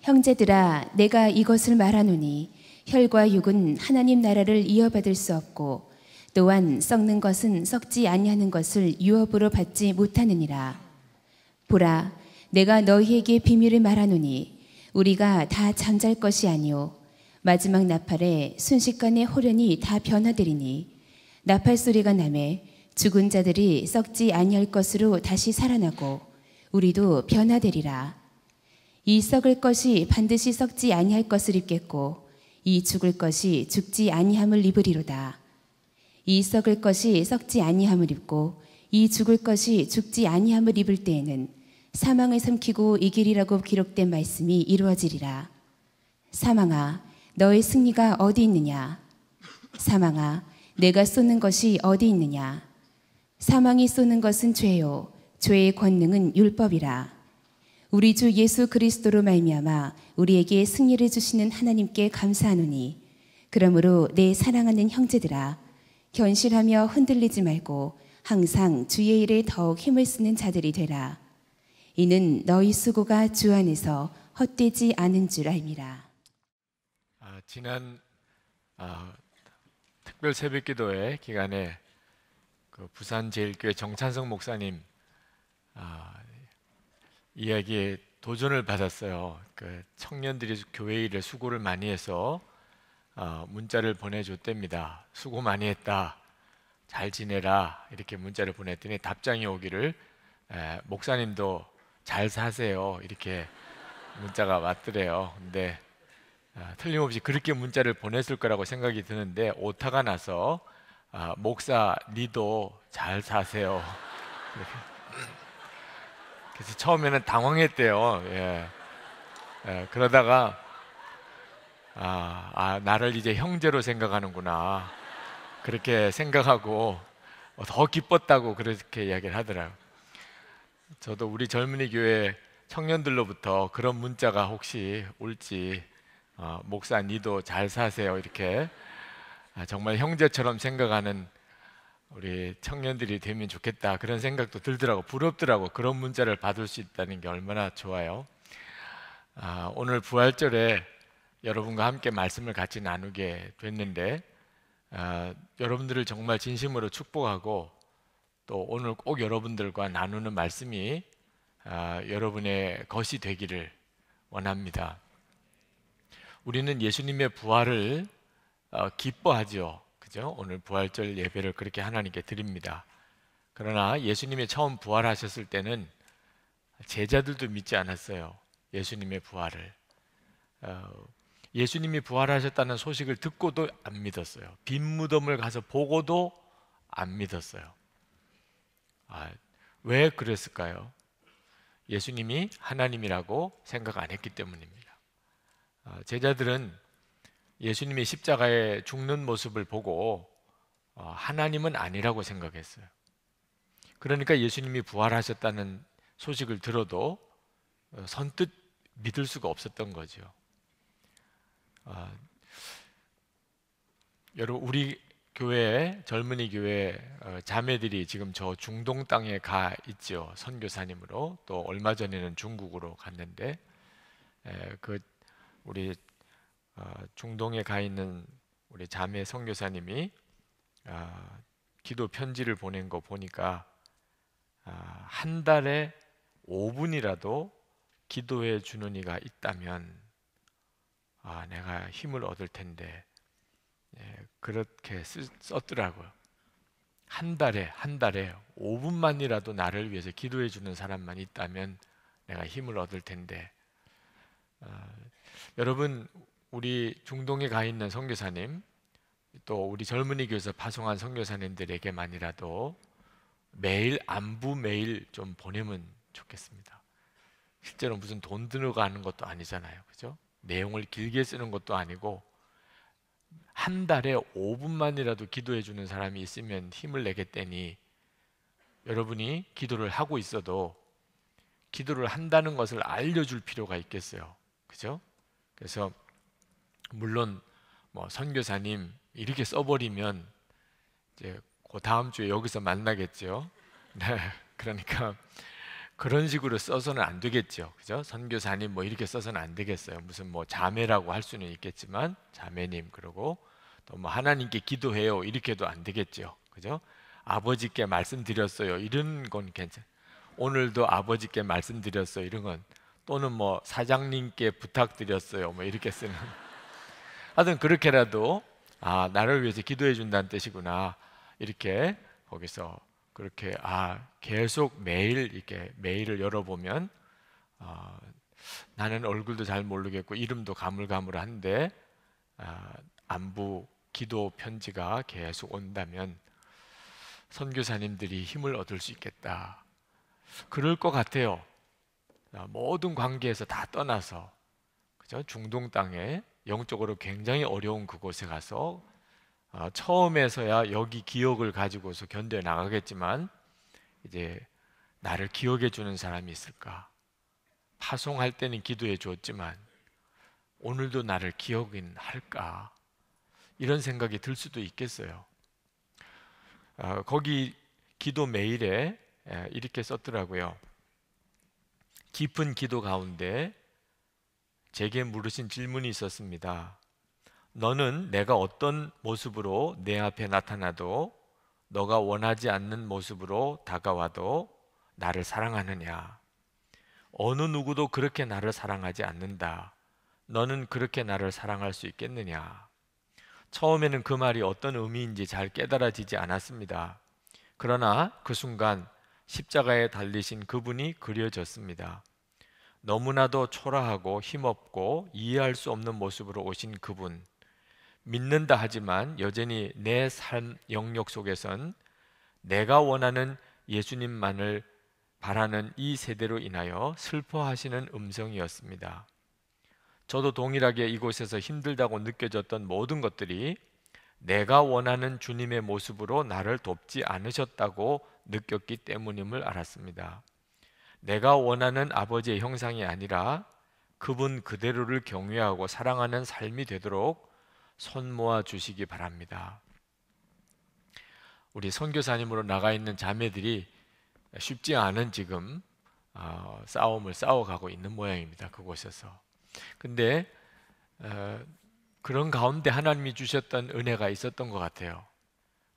형제들아, 내가 이것을 말하노니 혈과 육은 하나님 나라를 이어받을 수 없고 또한 썩는 것은 썩지 아니하는 것을 유업으로 받지 못하느니라. 보라, 내가 너희에게 비밀을 말하노니 우리가 다 잠잘 것이 아니요 마지막 나팔에 순식간에 호련히 다 변화되리니 나팔 소리가 나매 죽은 자들이 썩지 아니할 것으로 다시 살아나고 우리도 변화되리라. 이 썩을 것이 반드시 썩지 아니할 것을 입겠고 이 죽을 것이 죽지 아니함을 입으리로다. 이 썩을 것이 썩지 아니함을 입고 이 죽을 것이 죽지 아니함을 입을 때에는 사망을 삼키고 이기리라고 기록된 말씀이 이루어지리라. 사망아, 너의 승리가 어디 있느냐? 사망아, 내가 쏘는 것이 어디 있느냐? 사망이 쏘는 것은 죄요, 죄의 권능은 율법이라. 우리 주 예수 그리스도로 말미암아 우리에게 승리를 주시는 하나님께 감사하노니, 그러므로 내 사랑하는 형제들아, 견실하며 흔들리지 말고 항상 주의 일에 더욱 힘을 쓰는 자들이 되라. 이는 너희 수고가 주 안에서 헛되지 않은 줄 알미라. 지난 특별 새벽기도회 기간에 부산제일교회 정찬성 목사님 이야기에 도전을 받았어요. 청년들이 교회 일에 수고를 많이 해서 문자를 보내줬답니다. 수고 많이 했다, 잘 지내라, 이렇게 문자를 보냈더니 답장이 오기를 목사님도 잘 사세요, 이렇게 문자가 왔더래요. 근데 틀림없이 그렇게 문자를 보냈을 거라고 생각이 드는데 오타가 나서 목사 니도 잘 사세요, 그래서 처음에는 당황했대요. 그러다가 나를 이제 형제로 생각하는구나, 그렇게 생각하고 더 기뻤다고 그렇게 이야기를 하더라고요. 저도 우리 젊은이 교회 청년들로부터 그런 문자가 혹시 올지, 목사 니도 잘 사세요, 이렇게 정말 형제처럼 생각하는 우리 청년들이 되면 좋겠다, 그런 생각도 들더라고. 부럽더라고. 그런 문자를 받을 수 있다는 게 얼마나 좋아요. 오늘 부활절에 여러분과 함께 말씀을 같이 나누게 됐는데 여러분들을 정말 진심으로 축복하고 또 오늘 꼭 여러분들과 나누는 말씀이 여러분의 것이 되기를 원합니다. 우리는 예수님의 부활을 기뻐하죠, 그죠? 오늘 부활절 예배를 그렇게 하나님께 드립니다. 그러나 예수님이 처음 부활하셨을 때는 제자들도 믿지 않았어요, 예수님의 부활을. 예수님이 부활하셨다는 소식을 듣고도 안 믿었어요. 빈 무덤을 가서 보고도 안 믿었어요. 왜 그랬을까요? 예수님이 하나님이라고 생각 안 했기 때문입니다. 제자들은 예수님이 십자가에 죽는 모습을 보고 하나님은 아니라고 생각했어요. 그러니까 예수님이 부활하셨다는 소식을 들어도 선뜻 믿을 수가 없었던 거죠. 여러분, 우리 교회, 젊은이 교회 자매들이 지금 저 중동 땅에 가 있죠, 선교사님으로. 또 얼마 전에는 중국으로 갔는데 우리 중동에 가 있는 우리 자매 선교사님이 기도 편지를 보낸 거 보니까 한 달에 5분이라도 기도해 주는 이가 있다면 내가 힘을 얻을 텐데, 그렇게 썼더라고요. 한 달에 5분만이라도 나를 위해서 기도해 주는 사람만 있다면 내가 힘을 얻을 텐데. 여러분, 우리 중동에 가 있는 선교사님, 또 우리 젊은이 교회에서 파송한 선교사님들에게만이라도 매일 안부 메일 좀 보내면 좋겠습니다. 실제로 무슨 돈 들어가는 것도 아니잖아요, 그죠? 내용을 길게 쓰는 것도 아니고 한 달에 5분만이라도 기도해 주는 사람이 있으면 힘을 내겠다니, 여러분이 기도를 하고 있어도 기도를 한다는 것을 알려줄 필요가 있겠어요, 그죠? 그래서 물론 선교사님 이렇게 써버리면 이제 그 다음 주에 여기서 만나겠죠. 네, 그러니까 그런 식으로 써서는 안 되겠죠. 그죠? 선교사님 뭐 이렇게 써서는 안 되겠어요. 무슨 뭐 자매라고 할 수는 있겠지만 자매님, 그러고 또 뭐 하나님께 기도해요 이렇게도 안 되겠죠. 그죠? 아버지께 말씀드렸어요 이런 건 괜찮. 오늘도 아버지께 말씀드렸어요 이런 건, 또는 뭐 사장님께 부탁드렸어요 뭐 이렇게 쓰는. 하여튼 그렇게라도 나를 위해서 기도해 준다는 뜻이구나 이렇게 거기서 그렇게 계속 매일 이렇게 메일을 열어보면 나는 얼굴도 잘 모르겠고 이름도 가물가물한데 안부 기도 편지가 계속 온다면 선교사님들이 힘을 얻을 수 있겠다. 그럴 것 같아요. 모든 관계에서 다 떠나서, 그죠? 중동 땅에 영적으로 굉장히 어려운 그곳에 가서 처음에서야 여기 기억을 가지고서 견뎌 나가겠지만 이제 나를 기억해 주는 사람이 있을까? 파송할 때는 기도해 주었지만 오늘도 나를 기억은 할까? 이런 생각이 들 수도 있겠어요. 거기 기도 메일에 이렇게 썼더라고요. 깊은 기도 가운데 제게 물으신 질문이 있었습니다. 너는 내가 어떤 모습으로 내 앞에 나타나도 너가 원하지 않는 모습으로 다가와도 나를 사랑하느냐? 어느 누구도 그렇게 나를 사랑하지 않는다. 너는 그렇게 나를 사랑할 수 있겠느냐? 처음에는 그 말이 어떤 의미인지 잘 깨달아지지 않았습니다. 그러나 그 순간 십자가에 달리신 그분이 그려졌습니다. 너무나도 초라하고 힘없고 이해할 수 없는 모습으로 오신 그분, 믿는다 하지만 여전히 내 삶 영역 속에선 내가 원하는 예수님만을 바라는 이 세대로 인하여 슬퍼하시는 음성이었습니다. 저도 동일하게 이곳에서 힘들다고 느껴졌던 모든 것들이 내가 원하는 주님의 모습으로 나를 돕지 않으셨다고 느꼈기 때문임을 알았습니다. 내가 원하는 아버지의 형상이 아니라 그분 그대로를 경외하고 사랑하는 삶이 되도록 손 모아 주시기 바랍니다. 우리 선교사님으로 나가 있는 자매들이 쉽지 않은 지금 싸움을 싸워가고 있는 모양입니다. 그곳에서. 근데 그런 가운데 하나님이 주셨던 은혜가 있었던 것 같아요.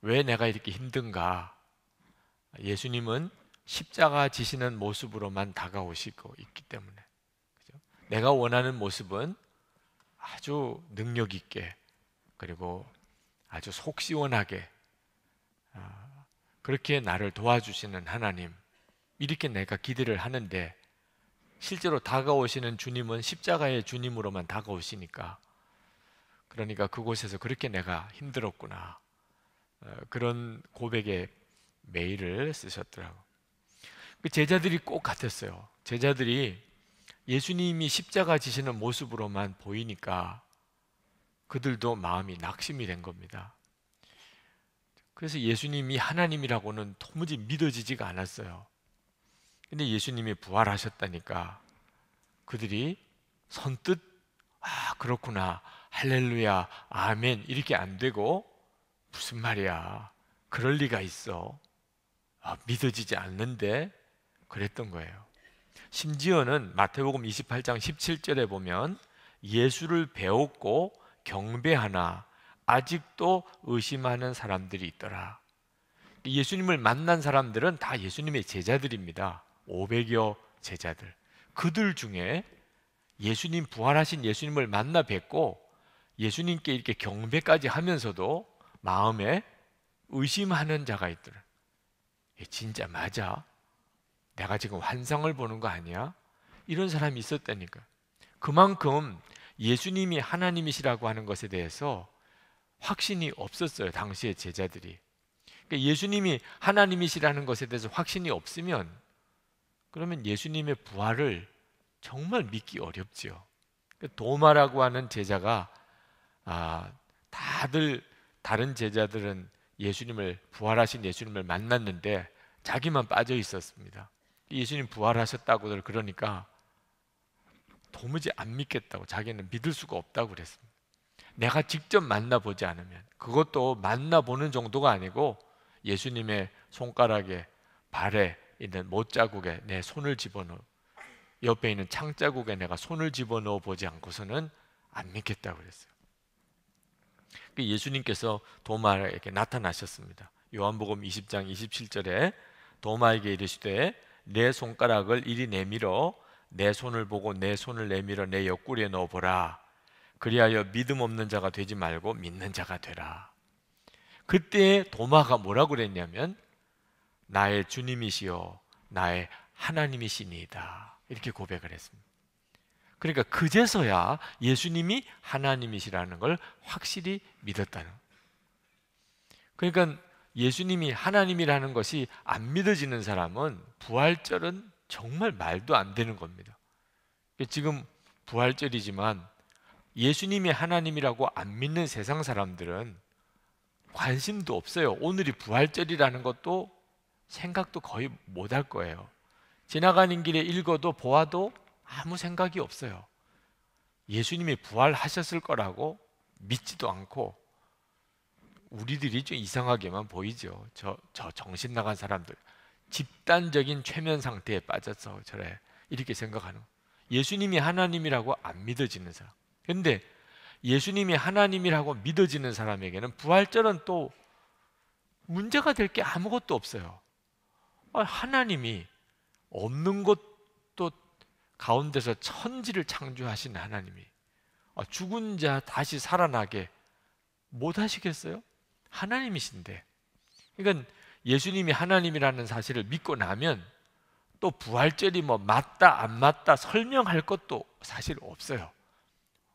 왜 내가 이렇게 힘든가? 예수님은 십자가 지시는 모습으로만 다가오시고 있기 때문에. 그죠? 내가 원하는 모습은 아주 능력 있게, 그리고 아주 속 시원하게 그렇게 나를 도와주시는 하나님, 이렇게 내가 기대를 하는데 실제로 다가오시는 주님은 십자가의 주님으로만 다가오시니까, 그러니까 그곳에서 그렇게 내가 힘들었구나, 그런 고백의 메일을 쓰셨더라고요. 그 제자들이 꼭 같았어요. 제자들이 예수님이 십자가 지시는 모습으로만 보이니까 그들도 마음이 낙심이 된 겁니다. 그래서 예수님이 하나님이라고는 도무지 믿어지지가 않았어요. 근데 예수님이 부활하셨다니까 그들이 선뜻 그렇구나, 할렐루야, 아멘 이렇게 안 되고, 무슨 말이야, 그럴 리가 있어, 믿어지지 않는데, 그랬던 거예요. 심지어는 마태복음 28장 17절에 보면 예수를 배웠고 경배하나 아직도 의심하는 사람들이 있더라. 예수님을 만난 사람들은 다 예수님의 제자들입니다. 500여 제자들. 그들 중에 예수님, 부활하신 예수님을 만나 뵙고 예수님께 이렇게 경배까지 하면서도 마음에 의심하는 자가 있더라. 진짜 맞아? 내가 지금 환상을 보는 거 아니야? 이런 사람이 있었다니까. 그만큼 예수님이 하나님이시라고 하는 것에 대해서 확신이 없었어요, 당시의 제자들이. 그러니까 예수님이 하나님이시라는 것에 대해서 확신이 없으면 그러면 예수님의 부활을 정말 믿기 어렵죠. 도마라고 하는 제자가 다들 다른 제자들은 예수님을, 부활하신 예수님을 만났는데 자기만 빠져 있었습니다. 예수님 부활하셨다고들 그러니까 도무지 안 믿겠다고, 자기는 믿을 수가 없다고 그랬습니다. 내가 직접 만나보지 않으면, 그것도 만나보는 정도가 아니고 예수님의 손가락에, 발에 있는 못자국에 내 손을 집어넣어, 옆에 있는 창자국에 내가 손을 집어넣어 보지 않고서는 안 믿겠다고 그랬어요. 예수님께서 도마에게 나타나셨습니다. 요한복음 20장 27절에 도마에게 이르시되 내 손가락을 이리 내밀어 내 손을 보고 내 손을 내밀어 내 옆구리에 넣어보라. 그리하여 믿음 없는 자가 되지 말고 믿는 자가 되라. 그때 도마가 뭐라고 그랬냐면 나의 주님이시여 나의 하나님이시니이다, 이렇게 고백을 했습니다. 그러니까 그제서야 예수님이 하나님이시라는 걸 확실히 믿었다는. 그러니까 예수님이 하나님이라는 것이 안 믿어지는 사람은 부활절은 정말 말도 안 되는 겁니다. 지금 부활절이지만 예수님이 하나님이라고 안 믿는 세상 사람들은 관심도 없어요. 오늘이 부활절이라는 것도 생각도 거의 못 할 거예요. 지나가는 길에 읽어도 보아도 아무 생각이 없어요. 예수님이 부활하셨을 거라고 믿지도 않고, 우리들이 좀 이상하게만 보이죠. 저 정신 나간 사람들, 집단적인 최면 상태에 빠져서 저래 이렇게 생각하는, 예수님이 하나님이라고 안 믿어지는 사람. 그런데 예수님이 하나님이라고 믿어지는 사람에게는 부활절은 또 문제가 될 게 아무것도 없어요. 하나님이 없는 것도 가운데서 천지를 창조하신 하나님이 죽은 자 다시 살아나게 못 하시겠어요? 하나님이신데. 그러니까 예수님이 하나님이라는 사실을 믿고 나면 또 부활절이 뭐 맞다 안 맞다 설명할 것도 사실 없어요.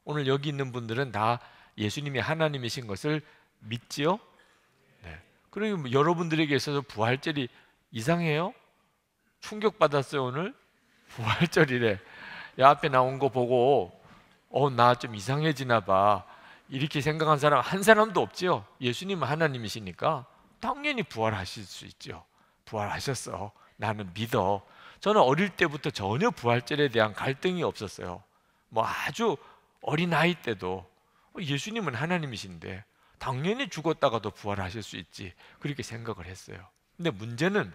오늘 여기 있는 분들은 다 예수님이 하나님이신 것을 믿지요? 네. 그리고 뭐 여러분들에게 있어서 부활절이 이상해요? 충격받았어요. 오늘 부활절이래. 야, 앞에 나온 거 보고 나 좀 이상해지나 봐, 이렇게 생각한 사람 한 사람도 없지요. 예수님은 하나님이시니까 당연히 부활하실 수 있죠. 부활하셨어, 나는 믿어. 저는 어릴 때부터 전혀 부활절에 대한 갈등이 없었어요. 뭐 아주 어린 아이 때도 예수님은 하나님이신데 당연히 죽었다가도 부활하실 수 있지, 그렇게 생각을 했어요. 근데 문제는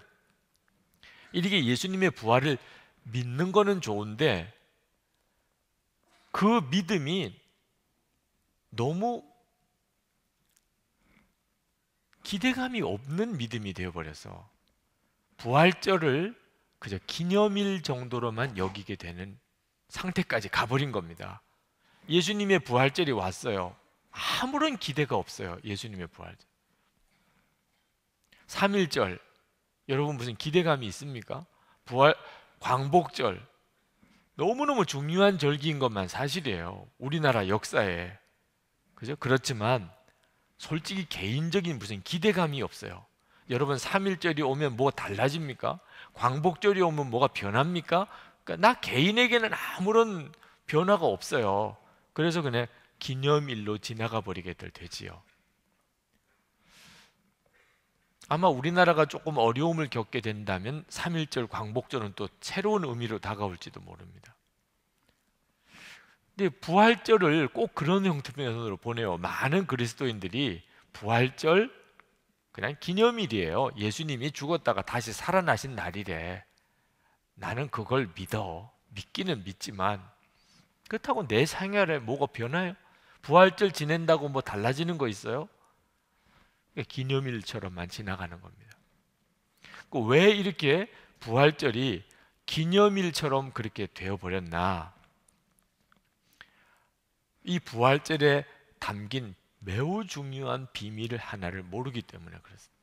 이렇게 예수님의 부활을 믿는 거는 좋은데 그 믿음이 너무 기대감이 없는 믿음이 되어버려서 부활절을 그저 기념일 정도로만 여기게 되는 상태까지 가버린 겁니다. 예수님의 부활절이 왔어요. 아무런 기대가 없어요. 예수님의 부활절. 3.1절, 여러분 무슨 기대감이 있습니까? 부활, 광복절, 너무너무 중요한 절기인 것만 사실이에요, 우리나라 역사에. 그죠? 그렇지만 솔직히 개인적인 무슨 기대감이 없어요. 여러분 3.1절이 오면 뭐 달라집니까? 광복절이 오면 뭐가 변합니까? 그러니까 나 개인에게는 아무런 변화가 없어요. 그래서 그냥 기념일로 지나가 버리게들 되지요. 아마 우리나라가 조금 어려움을 겪게 된다면 3.1절 광복절은 또 새로운 의미로 다가올지도 모릅니다. 근데 부활절을 꼭 그런 형태로 보내요. 많은 그리스도인들이 부활절 그냥 기념일이에요. 예수님이 죽었다가 다시 살아나신 날이래. 나는 그걸 믿어. 믿기는 믿지만 그렇다고 내 생활에 뭐가 변해요? 부활절 지낸다고 뭐 달라지는 거 있어요? 기념일처럼만 지나가는 겁니다. 왜 이렇게 부활절이 기념일처럼 그렇게 되어버렸나? 이 부활절에 담긴 매우 중요한 비밀을 하나를 모르기 때문에 그렇습니다.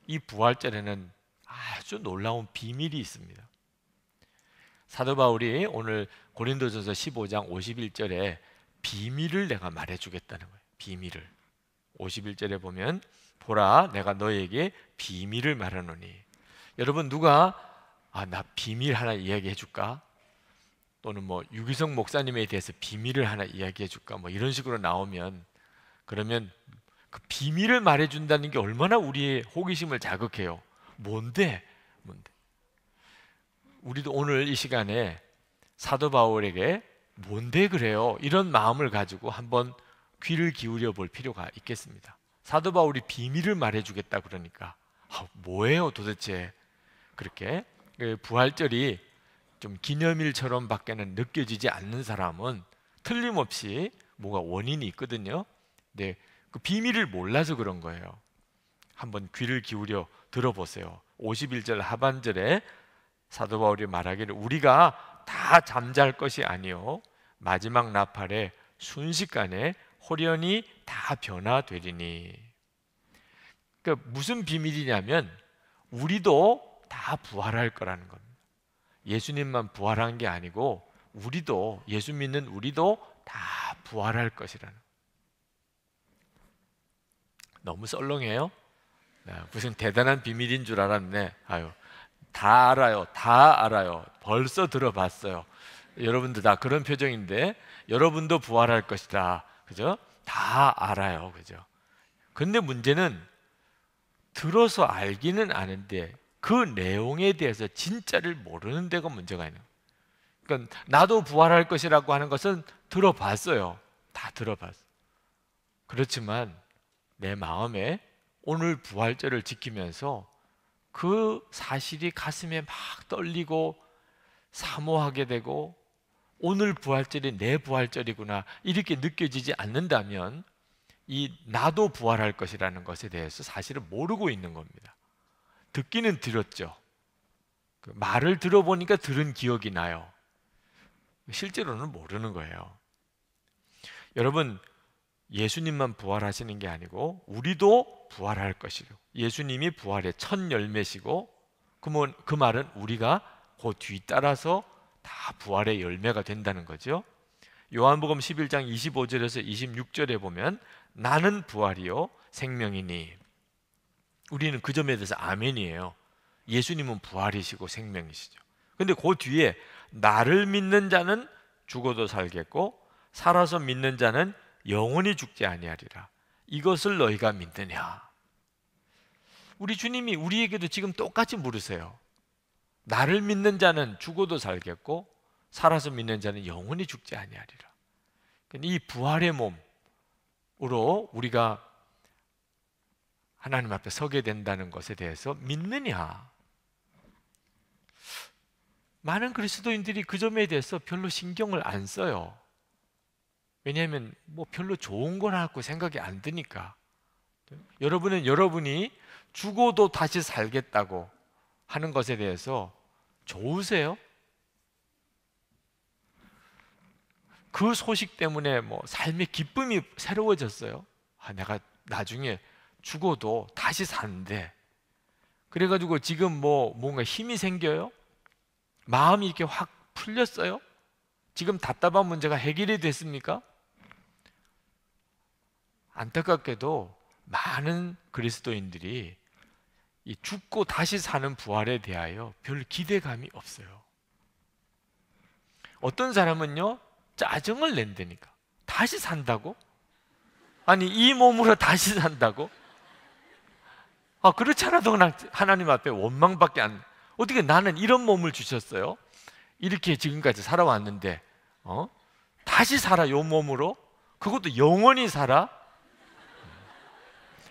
이 부활절에는 아주 놀라운 비밀이 있습니다. 사도 바울이 오늘 고린도전서 15장 51절에 비밀을 내가 말해주겠다는 거예요. 비밀을. 51절에 보면 보라 내가 너에게 비밀을 말하노니. 여러분 누가 나 비밀 하나 이야기해 줄까? 또는 뭐 유기성 목사님에 대해서 비밀을 하나 이야기해 줄까? 뭐 이런 식으로 나오면, 그러면 그 비밀을 말해준다는 게 얼마나 우리의 호기심을 자극해요. 뭔데? 우리도 오늘 이 시간에 사도 바울에게 뭔데 그래요? 이런 마음을 가지고 한번 귀를 기울여 볼 필요가 있겠습니다. 사도 바울이 비밀을 말해주겠다 그러니까 뭐예요 도대체? 그렇게 그 부활절이 좀 기념일처럼 밖에는 느껴지지 않는 사람은 틀림없이 뭐가 원인이 있거든요. 근데 그 비밀을 몰라서 그런 거예요. 한번 귀를 기울여 들어보세요. 51절 하반절에 사도 바울이 말하기를 우리가 다 잠잘 것이 아니요 마지막 나팔에 순식간에 홀연히 다 변화되리니. 그러니까 무슨 비밀이냐면 우리도 다 부활할 거라는 겁니다. 예수님만 부활한 게 아니고 우리도, 예수 믿는 우리도 다 부활할 것이라는. 너무 썰렁해요? 무슨 대단한 비밀인 줄 알았네. 아유, 다 알아요. 다 알아요. 벌써 들어봤어요. 여러분들 다 그런 표정인데 여러분도 부활할 것이다. 그죠? 다 알아요. 그죠? 근데 문제는 들어서 알기는 아는데 그 내용에 대해서 진짜를 모르는 데가 문제가 있는 거예요. 그러니까 나도 부활할 것이라고 하는 것은 들어봤어요. 다 들어봤어요. 그렇지만 내 마음에 오늘 부활절을 지키면서 그 사실이 가슴에 막 떨리고 사모하게 되고 오늘 부활절이 내 부활절이구나 이렇게 느껴지지 않는다면 이 나도 부활할 것이라는 것에 대해서 사실은 모르고 있는 겁니다. 듣기는 들었죠. 그 말을 들어보니까 들은 기억이 나요. 실제로는 모르는 거예요. 여러분, 예수님만 부활하시는 게 아니고 우리도 부활할 것이고 예수님이 부활의 첫 열매시고 그 말은 우리가 그 뒤따라서 다 부활의 열매가 된다는 거죠. 요한복음 11장 25절에서 26절에 보면 나는 부활이요 생명이니, 우리는 그 점에 대해서 아멘이에요. 예수님은 부활이시고 생명이시죠. 근데 그 뒤에 나를 믿는 자는 죽어도 살겠고 살아서 믿는 자는 영원히 죽지 아니하리라. 이것을 너희가 믿느냐? 우리 주님이 우리에게도 지금 똑같이 물으세요. 나를 믿는 자는 죽어도 살겠고 살아서 믿는 자는 영원히 죽지 아니하리라. 이 부활의 몸으로 우리가 하나님 앞에 서게 된다는 것에 대해서 믿느냐? 많은 그리스도인들이 그 점에 대해서 별로 신경을 안 써요. 왜냐하면 뭐 별로 좋은 거라고 생각이 안 드니까. 여러분은 여러분이 죽어도 다시 살겠다고 하는 것에 대해서 좋으세요? 그 소식 때문에 뭐 삶의 기쁨이 새로워졌어요? 내가 나중에 죽어도 다시 사는데 그래가지고 지금 뭔가 힘이 생겨요? 마음이 이렇게 확 풀렸어요? 지금 답답한 문제가 해결이 됐습니까? 안타깝게도 많은 그리스도인들이 이 죽고 다시 사는 부활에 대하여 별 기대감이 없어요. 어떤 사람은요 짜증을 낸다니까. 다시 산다고? 아니 이 몸으로 다시 산다고? 그렇지 않아도 하나님 앞에 원망밖에 안. 어떻게 나는 이런 몸을 주셨어요? 이렇게 지금까지 살아왔는데 다시 살아 요 몸으로? 그것도 영원히 살아?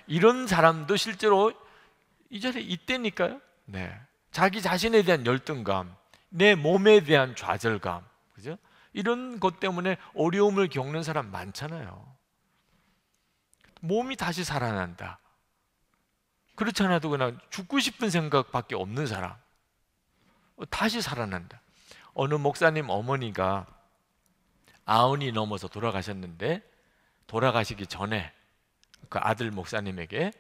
이런 사람도 실제로 이 자리에 있다니까요. 네. 자기 자신에 대한 열등감, 내 몸에 대한 좌절감, 그죠? 이런 것 때문에 어려움을 겪는 사람 많잖아요. 몸이 다시 살아난다. 그렇지 않아도 그냥 죽고 싶은 생각밖에 없는 사람 다시 살아난다. 어느 목사님 어머니가 90이 넘어서 돌아가셨는데 돌아가시기 전에 그 아들 목사님에게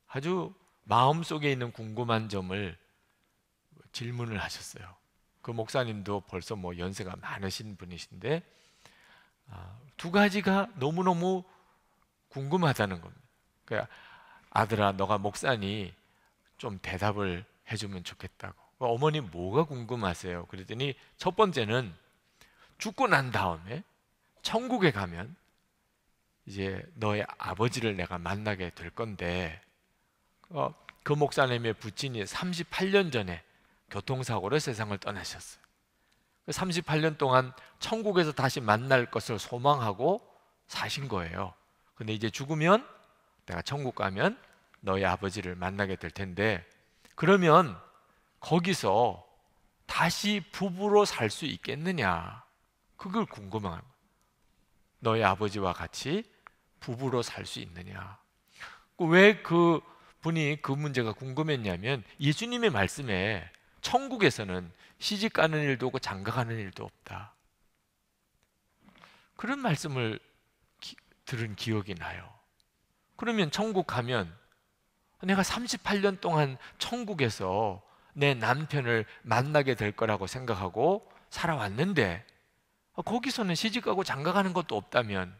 아주 마음속에 있는 궁금한 점을 질문을 하셨어요. 그 목사님도 벌써 연세가 많으신 분이신데 두 가지가 너무너무 궁금하다는 겁니다. 그러니까 아들아, 너가 목사니 좀 대답을 해주면 좋겠다고. 어머니 뭐가 궁금하세요? 그랬더니 첫 번째는 죽고 난 다음에 천국에 가면 이제 너의 아버지를 내가 만나게 될 건데 그 목사님의 부친이 38년 전에 교통사고로 세상을 떠나셨어요. 38년 동안 천국에서 다시 만날 것을 소망하고 사신 거예요. 근데 이제 죽으면 내가 천국 가면 너의 아버지를 만나게 될 텐데 그러면 거기서 다시 부부로 살 수 있겠느냐, 그걸 궁금한 거예요. 너의 아버지와 같이 부부로 살 수 있느냐. 왜 그 분이 그 문제가 궁금했냐면 예수님의 말씀에 천국에서는 시집 가는 일도 없고 장가 가는 일도 없다, 그런 말씀을 들은 기억이 나요. 그러면 천국 가면 내가 38년 동안 천국에서 내 남편을 만나게 될 거라고 생각하고 살아왔는데 거기서는 시집가고 장가가는 것도 없다면,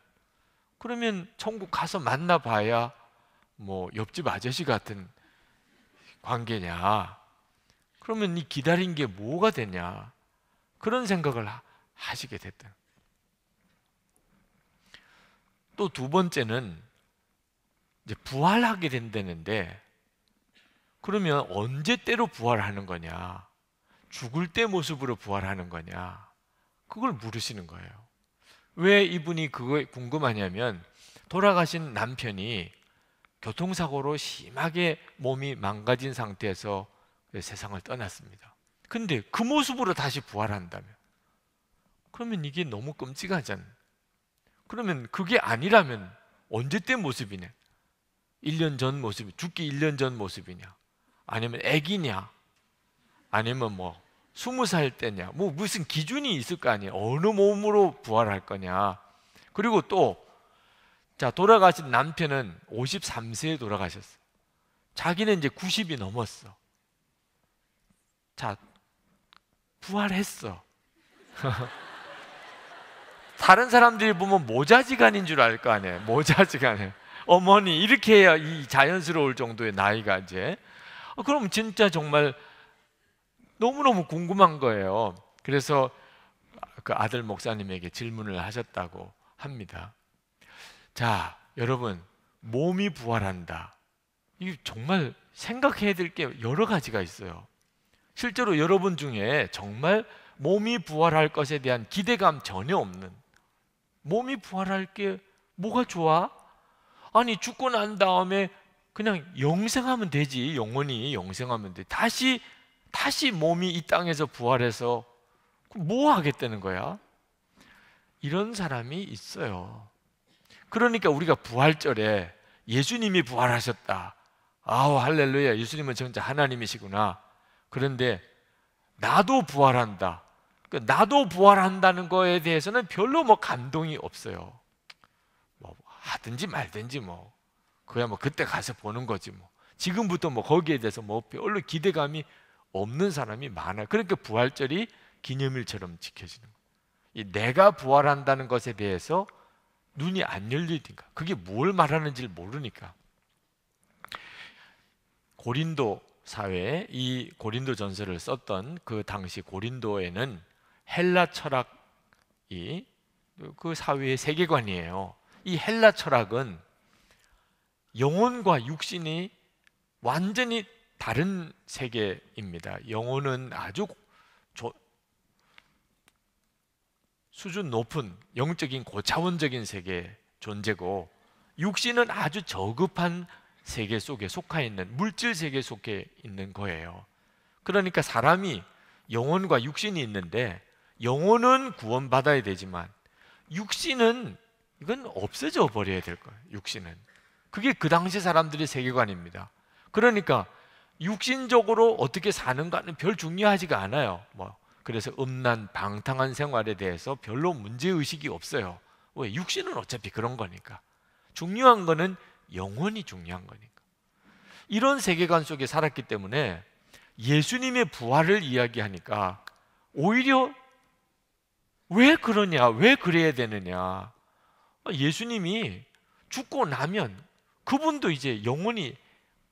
그러면 천국 가서 만나봐야 뭐 옆집 아저씨 같은 관계냐, 그러면 이 기다린 게 뭐가 되냐, 그런 생각을 하시게 됐다. 또 두 번째는 이제 부활하게 된다는데, 그러면 언제 때로 부활하는 거냐, 죽을 때 모습으로 부활하는 거냐, 그걸 물으시는 거예요. 왜 이분이 그거 궁금하냐면 돌아가신 남편이 교통사고로 심하게 몸이 망가진 상태에서 세상을 떠났습니다. 근데 그 모습으로 다시 부활한다면, 그러면 이게 너무 끔찍하잖아요. 그러면 그게 아니라면 언제 때 모습이냐, 1년 전 모습이, 죽기 1년 전 모습이냐, 아니면 애기냐, 아니면 뭐 20살 때냐, 뭐 무슨 기준이 있을 거 아니에요. 어느 몸으로 부활할 거냐. 그리고 또 자, 돌아가신 남편은 53세에 돌아가셨어. 자기는 이제 90이 넘었어. 자, 부활했어. 다른 사람들이 보면 모자지간인 줄 알 거 아니에요. 모자지간에 어머니 이렇게 해야 이 자연스러울 정도의 나이가 이제. 그럼 진짜 정말 너무너무 궁금한 거예요. 그래서 그 아들 목사님에게 질문을 하셨다고 합니다. 자, 여러분, 몸이 부활한다. 이게 정말 생각해야 될 게 여러 가지가 있어요. 실제로 여러분 중에 정말 몸이 부활할 것에 대한 기대감 전혀 없는, 몸이 부활할 게 뭐가 좋아? 아니, 죽고 난 다음에 그냥 영생하면 되지. 영원히 영생하면 돼. 다시 몸이 이 땅에서 부활해서 뭐 하겠다는 거야? 이런 사람이 있어요. 그러니까 우리가 부활절에 예수님이 부활하셨다, 아우 할렐루야, 예수님은 진짜 하나님이시구나. 그런데 나도 부활한다, 나도 부활한다는 거에 대해서는 별로 뭐 감동이 없어요. 뭐 하든지 말든지 뭐 그야 뭐 그때 가서 보는 거지 뭐. 지금부터 뭐 거기에 대해서 뭐 별로 기대감이 없는 사람이 많아요. 그러니까 부활절이 기념일처럼 지켜지는 거예요. 이 내가 부활한다는 것에 대해서 눈이 안 열리니까, 그게 뭘 말하는지를 모르니까. 고린도 사회에 이 고린도 전서를 썼던 그 당시 고린도에는 헬라 철학이 그 사회의 세계관이에요. 이 헬라 철학은 영혼과 육신이 완전히 다른 세계입니다. 영혼은 아주 수준 높은 영적인 고차원적인 세계 존재고, 육신은 아주 저급한 세계 속에 속해 있는 물질 세계 속에 있는 거예요. 그러니까 사람이 영혼과 육신이 있는데, 영혼은 구원받아야 되지만 육신은 이건 없어져 버려야 될 거예요. 육신은. 그게 그 당시 사람들의 세계관입니다. 그러니까 육신적으로 어떻게 사는가는 별 중요하지가 않아요. 그래서 음란, 방탕한 생활에 대해서 별로 문제의식이 없어요. 왜? 육신은 어차피 그런 거니까. 중요한 거는 영혼이 중요한 거니까. 이런 세계관 속에 살았기 때문에 예수님의 부활을 이야기하니까 오히려 왜 그러냐, 왜 그래야 되느냐. 예수님이 죽고 나면 그분도 이제 영혼이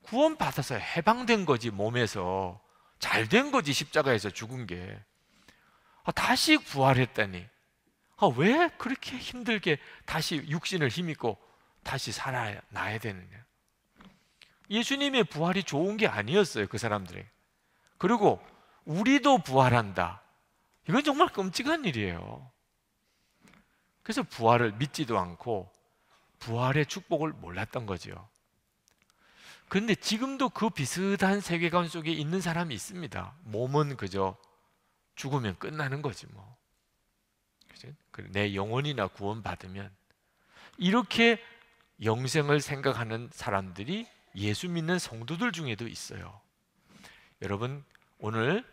구원받아서 해방된 거지, 몸에서 잘 된 거지, 십자가에서 죽은 게. 다시 부활했다니, 왜 그렇게 힘들게 다시 육신을 힘입고 다시 살아나야 되느냐. 예수님의 부활이 좋은 게 아니었어요, 그 사람들에게. 그리고 우리도 부활한다, 이건 정말 끔찍한 일이에요. 그래서 부활을 믿지도 않고 부활의 축복을 몰랐던 거죠. 그런데 지금도 그 비슷한 세계관 속에 있는 사람이 있습니다. 몸은 그저 죽으면 끝나는 거지 뭐. 그죠? 내 영혼이나 구원받으면. 이렇게 영생을 생각하는 사람들이 예수 믿는 성도들 중에도 있어요. 여러분, 오늘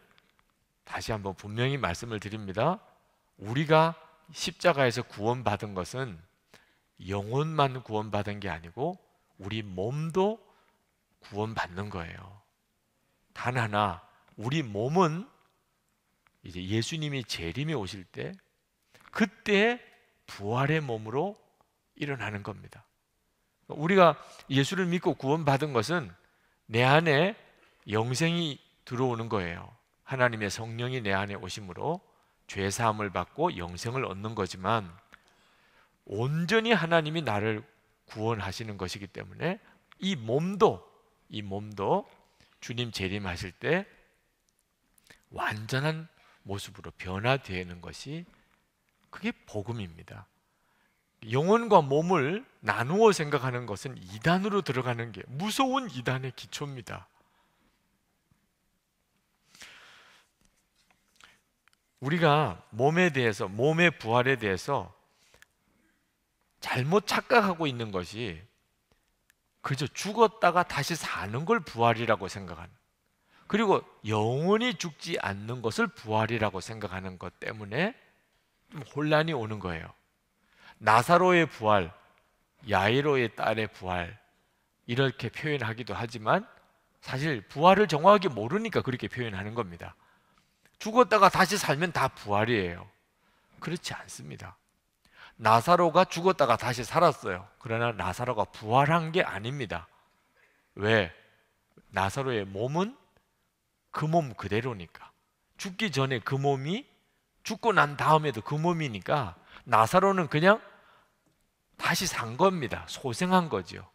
다시 한번 분명히 말씀을 드립니다. 우리가 십자가에서 구원받은 것은 영혼만 구원받은 게 아니고 우리 몸도 구원받는 거예요. 단 하나, 우리 몸은 이제 예수님이 재림에 오실 때 그때 부활의 몸으로 일어나는 겁니다. 우리가 예수를 믿고 구원받은 것은 내 안에 영생이 들어오는 거예요. 하나님의 성령이 내 안에 오심으로 죄 사함을 받고 영생을 얻는 거지만 온전히 하나님이 나를 구원하시는 것이기 때문에 이 몸도 주님 재림하실 때 완전한 모습으로 변화되는 것이 그게 복음입니다. 영혼과 몸을 나누어 생각하는 것은 이단으로 들어가는 게 무서운 이단의 기초입니다. 우리가 몸에 대해서, 몸의 부활에 대해서 잘못 착각하고 있는 것이 그저 죽었다가 다시 사는 걸 부활이라고 생각하는, 그리고 영원히 죽지 않는 것을 부활이라고 생각하는 것 때문에 혼란이 오는 거예요. 나사로의 부활, 야이로의 딸의 부활 이렇게 표현하기도 하지만 사실 부활을 정확하게 모르니까 그렇게 표현하는 겁니다. 죽었다가 다시 살면 다 부활이에요. 그렇지 않습니다. 나사로가 죽었다가 다시 살았어요. 그러나 나사로가 부활한 게 아닙니다. 왜? 나사로의 몸은 그 몸 그대로니까. 죽기 전에 그 몸이, 죽고 난 다음에도 그 몸이니까 나사로는 그냥 다시 산 겁니다. 소생한 거죠.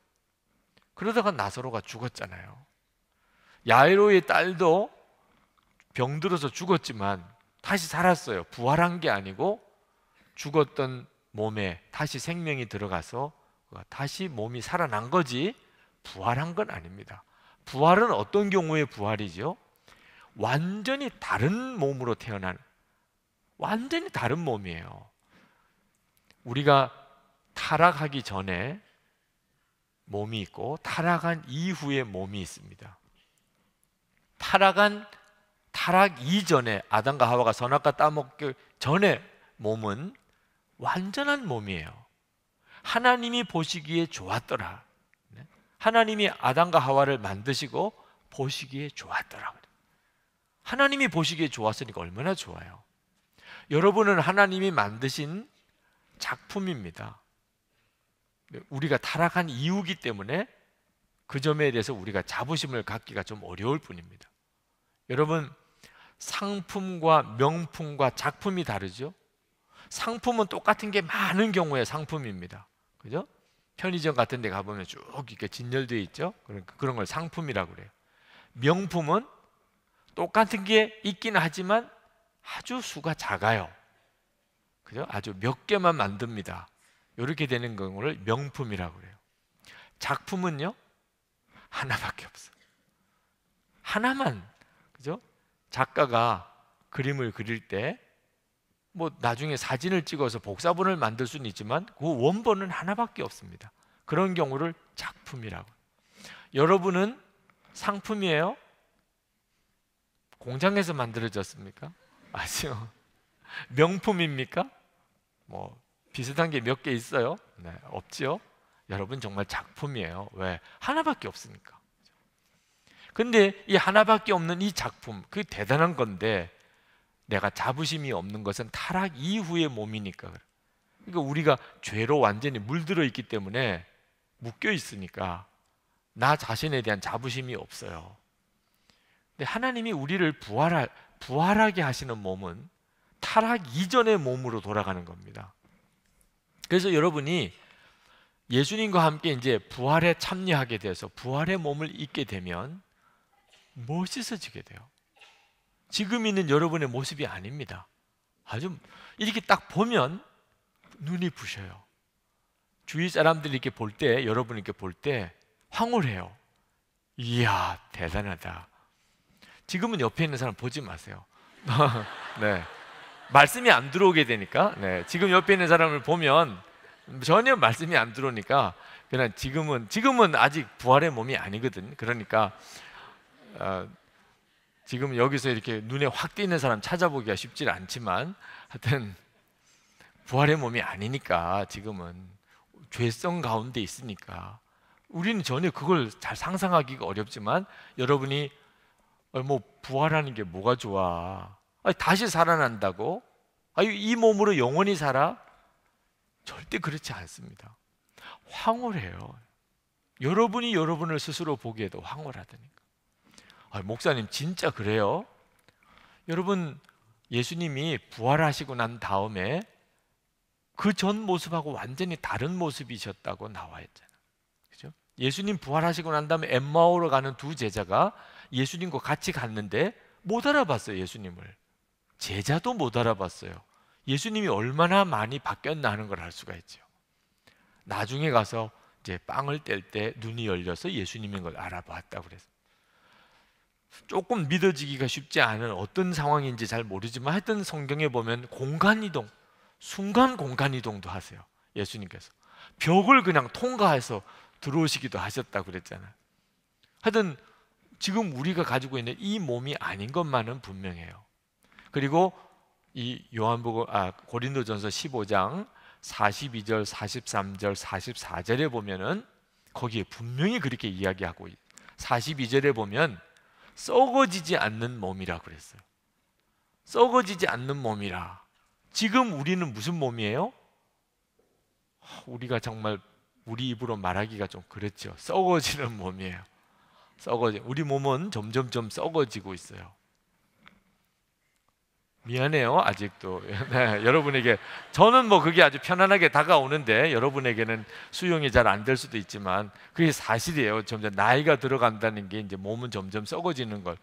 그러다가 나사로가 죽었잖아요. 야이로의 딸도 병들어서 죽었지만 다시 살았어요. 부활한 게 아니고 죽었던 몸에 다시 생명이 들어가서 다시 몸이 살아난 거지 부활한 건 아닙니다. 부활은 어떤 경우의 부활이죠? 완전히 다른 몸으로 태어난, 완전히 다른 몸이에요. 우리가 타락하기 전에 몸이 있고 타락한 이후의 몸이 있습니다. 타락 이전에, 아담과 하와가 선악과 따먹기 전에 몸은 완전한 몸이에요. 하나님이 보시기에 좋았더라. 하나님이 아담과 하와를 만드시고 보시기에 좋았더라. 하나님이 보시기에 좋았으니까 얼마나 좋아요. 여러분은 하나님이 만드신 작품입니다. 우리가 타락한 이유기 때문에 그 점에 대해서 우리가 자부심을 갖기가 좀 어려울 뿐입니다. 여러분, 상품과 명품과 작품이 다르죠? 상품은 똑같은 게 많은 경우에 상품입니다. 그죠? 편의점 같은 데 가보면 쭉 이렇게 진열되어 있죠? 그러니까 그런 걸 상품이라고 그래요. 명품은 똑같은 게 있긴 하지만 아주 수가 작아요. 그죠? 아주 몇 개만 만듭니다. 이렇게 되는 경우를 명품이라고 그래요. 작품은요? 하나밖에 없어요. 하나만. 그죠? 작가가 그림을 그릴 때 뭐 나중에 사진을 찍어서 복사본을 만들 수는 있지만 그 원본은 하나밖에 없습니다. 그런 경우를 작품이라고. 여러분은 상품이에요? 공장에서 만들어졌습니까? 아니요. 명품입니까? 뭐 비슷한 게 몇 개 있어요? 네, 없지요? 여러분 정말 작품이에요. 왜? 하나밖에 없으니까. 근데 이 하나밖에 없는 이 작품, 그게 대단한 건데 내가 자부심이 없는 것은 타락 이후의 몸이니까. 그러니까 우리가 죄로 완전히 물들어 있기 때문에 묶여 있으니까 나 자신에 대한 자부심이 없어요. 근데 하나님이 우리를 부활하게 하시는 몸은 타락 이전의 몸으로 돌아가는 겁니다. 그래서 여러분이 예수님과 함께 이제 부활에 참여하게 돼서 부활의 몸을 입게 되면 멋있어지게 돼요. 지금 있는 여러분의 모습이 아닙니다. 아주 이렇게 딱 보면 눈이 부셔요. 주위 사람들이 이렇게 볼 때, 여러분 이렇게 볼 때 황홀해요. 이야, 대단하다. 지금은 옆에 있는 사람 보지 마세요. 네, 말씀이 안 들어오게 되니까. 네, 지금 옆에 있는 사람을 보면 전혀 말씀이 안 들어오니까 그냥 지금은 아직 부활의 몸이 아니거든. 그러니까 지금 여기서 이렇게 눈에 확 띄는 사람 찾아보기가 쉽지 않지만 하여튼 부활의 몸이 아니니까 지금은 죄성 가운데 있으니까 우리는 전혀 그걸 잘 상상하기가 어렵지만 여러분이 뭐 부활하는 게 뭐가 좋아? 아니, 다시 살아난다고? 아니, 이 몸으로 영원히 살아? 절대 그렇지 않습니다. 황홀해요. 여러분이 여러분을 스스로 보기에도 황홀하다니까. 아, 목사님 진짜 그래요? 여러분, 예수님이 부활하시고 난 다음에 그 전 모습하고 완전히 다른 모습이셨다고 나와 있잖아요. 그죠? 예수님 부활하시고 난 다음에 엠마오로 가는 두 제자가 예수님과 같이 갔는데 못 알아봤어요. 예수님을. 제자도 못 알아봤어요. 예수님이 얼마나 많이 바뀌었나 하는 걸 알 수가 있죠. 나중에 가서 이제 빵을 뗄 때 눈이 열려서 예수님인 걸 알아봤다고 그랬어요. 조금 믿어지기가 쉽지 않은 어떤 상황인지 잘 모르지만 하여튼 성경에 보면 공간이동, 순간 공간이동도 하세요. 예수님께서 벽을 그냥 통과해서 들어오시기도 하셨다고 그랬잖아요. 하여튼 지금 우리가 가지고 있는 이 몸이 아닌 것만은 분명해요. 그리고 이 고린도전서 15장 42절, 43절, 44절에 보면은 거기에 분명히 그렇게 이야기하고 42절에 보면 썩어지지 않는 몸이라고 그랬어요. 썩어지지 않는 몸이라. 지금 우리는 무슨 몸이에요? 우리가 정말 우리 입으로 말하기가 좀 그렇죠. 썩어지는 몸이에요. 우리 몸은 점점점 썩어지고 있어요. 미안해요, 아직도. 네, 여러분에게 저는 뭐 그게 아주 편안하게 다가오는데 여러분에게는 수용이 잘 안 될 수도 있지만 그게 사실이에요. 점점 나이가 들어간다는 게 이제 몸은 점점 썩어지는 걸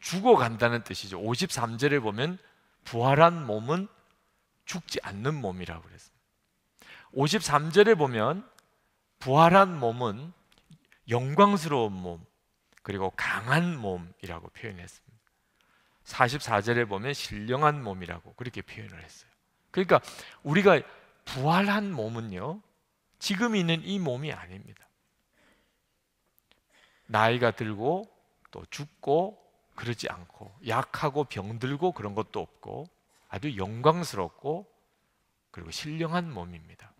죽어간다는 뜻이죠. 53절에 보면 부활한 몸은 죽지 않는 몸이라고 그랬어요. 53절에 보면 부활한 몸은 영광스러운 몸 그리고 강한 몸이라고 표현했습니다. 44절에 보면 신령한 몸이라고 그렇게 표현을 했어요. 그러니까 우리가 부활한 몸은요, 지금 있는 이 몸이 아닙니다. 나이가 들고 또 죽고 그러지 않고 약하고 병들고 그런 것도 없고 아주 영광스럽고 그리고 신령한 몸입니다.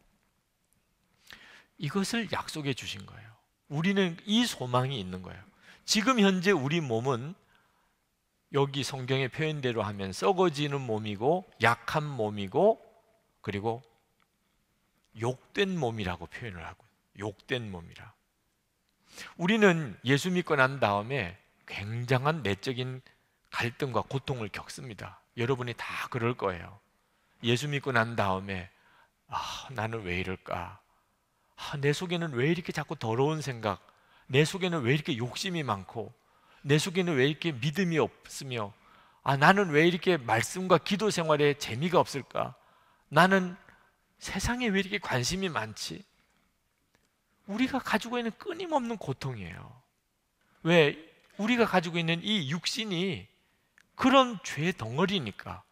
이것을 약속해 주신 거예요. 우리는 이 소망이 있는 거예요. 지금 현재 우리 몸은 여기 성경의 표현대로 하면 썩어지는 몸이고 약한 몸이고 그리고 욕된 몸이라고 표현을 하고 욕된 몸이라. 우리는 예수 믿고 난 다음에 굉장한 내적인 갈등과 고통을 겪습니다. 여러분이 다 그럴 거예요. 예수 믿고 난 다음에 나는 왜 이럴까? 내 속에는 왜 이렇게 자꾸 더러운 생각, 내 속에는 왜 이렇게 욕심이 많고 내 속에는 왜 이렇게 믿음이 없으며 나는 왜 이렇게 말씀과 기도 생활에 재미가 없을까? 나는 세상에 왜 이렇게 관심이 많지? 우리가 가지고 있는 끊임없는 고통이에요. 왜? 우리가 가지고 있는 이 육신이 그런 죄 덩어리니까.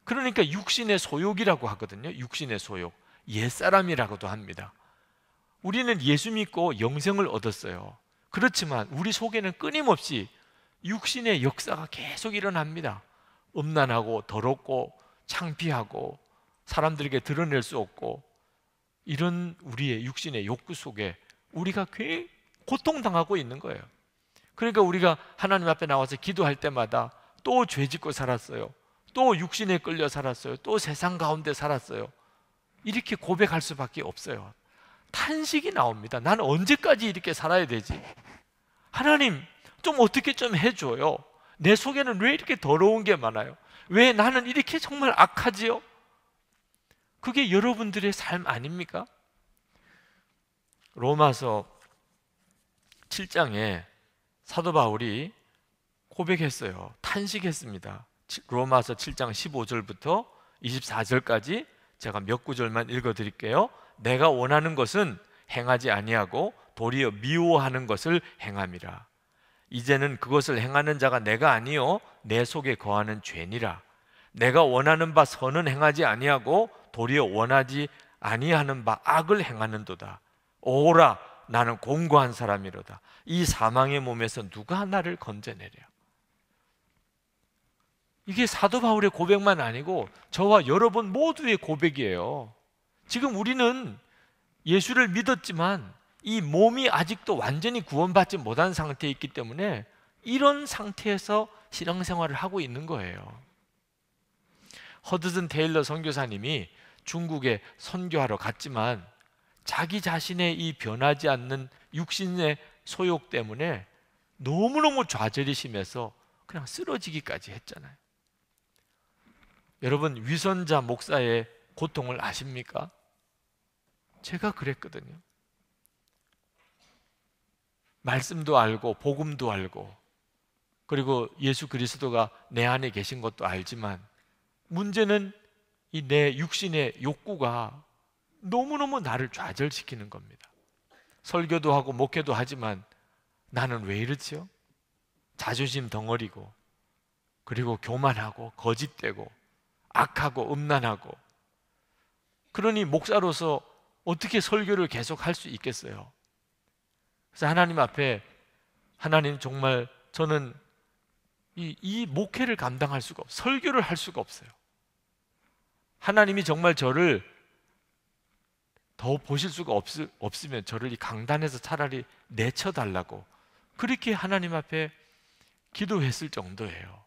그러니까 육신의 소욕이라고 하거든요. 육신의 소욕, 옛사람이라고도 합니다. 우리는 예수 믿고 영생을 얻었어요. 그렇지만 우리 속에는 끊임없이 육신의 역사가 계속 일어납니다. 음란하고 더럽고 창피하고 사람들에게 드러낼 수 없고 이런 우리의 육신의 욕구 속에 우리가 굉장히 고통당하고 있는 거예요. 그러니까 우리가 하나님 앞에 나와서 기도할 때마다 또 죄짓고 살았어요. 또 육신에 끌려 살았어요. 또 세상 가운데 살았어요. 이렇게 고백할 수밖에 없어요. 탄식이 나옵니다. 나는 언제까지 이렇게 살아야 되지? 하나님 좀 어떻게 좀 해줘요. 내 속에는 왜 이렇게 더러운 게 많아요? 왜 나는 이렇게 정말 악하지요? 그게 여러분들의 삶 아닙니까? 로마서 7장에 사도 바울이 고백했어요. 탄식했습니다. 로마서 7장 15절부터 24절까지 제가 몇 구절만 읽어드릴게요. 내가 원하는 것은 행하지 아니하고 도리어 미워하는 것을 행함이라. 이제는 그것을 행하는 자가 내가 아니요 내 속에 거하는 죄니라. 내가 원하는 바 선은 행하지 아니하고 도리어 원하지 아니하는 바 악을 행하는도다. 오라, 나는 공고한 사람이로다. 이 사망의 몸에서 누가 나를 건져내랴. 이게 사도 바울의 고백만 아니고 저와 여러분 모두의 고백이에요. 지금 우리는 예수를 믿었지만 이 몸이 아직도 완전히 구원받지 못한 상태에 있기 때문에 이런 상태에서 신앙생활을 하고 있는 거예요. 허드슨 테일러 선교사님이 중국에 선교하러 갔지만 자기 자신의 이 변하지 않는 육신의 소욕 때문에 너무너무 좌절이 심해서 그냥 쓰러지기까지 했잖아요. 여러분, 위선자 목사의 고통을 아십니까? 제가 그랬거든요. 말씀도 알고 복음도 알고 그리고 예수 그리스도가 내 안에 계신 것도 알지만 문제는 이 내 육신의 욕구가 너무너무 나를 좌절시키는 겁니다. 설교도 하고 목회도 하지만 나는 왜 이렇지요? 자존심 덩어리고 그리고 교만하고 거짓되고 악하고 음란하고, 그러니 목사로서 어떻게 설교를 계속 할 수 있겠어요? 그래서 하나님 앞에, 하나님 정말 저는 이 목회를 감당할 수가 없어요. 설교를 할 수가 없어요. 하나님이 정말 저를 더 보실 수가 없으면 저를 이 강단에서 차라리 내쳐달라고 그렇게 하나님 앞에 기도했을 정도예요.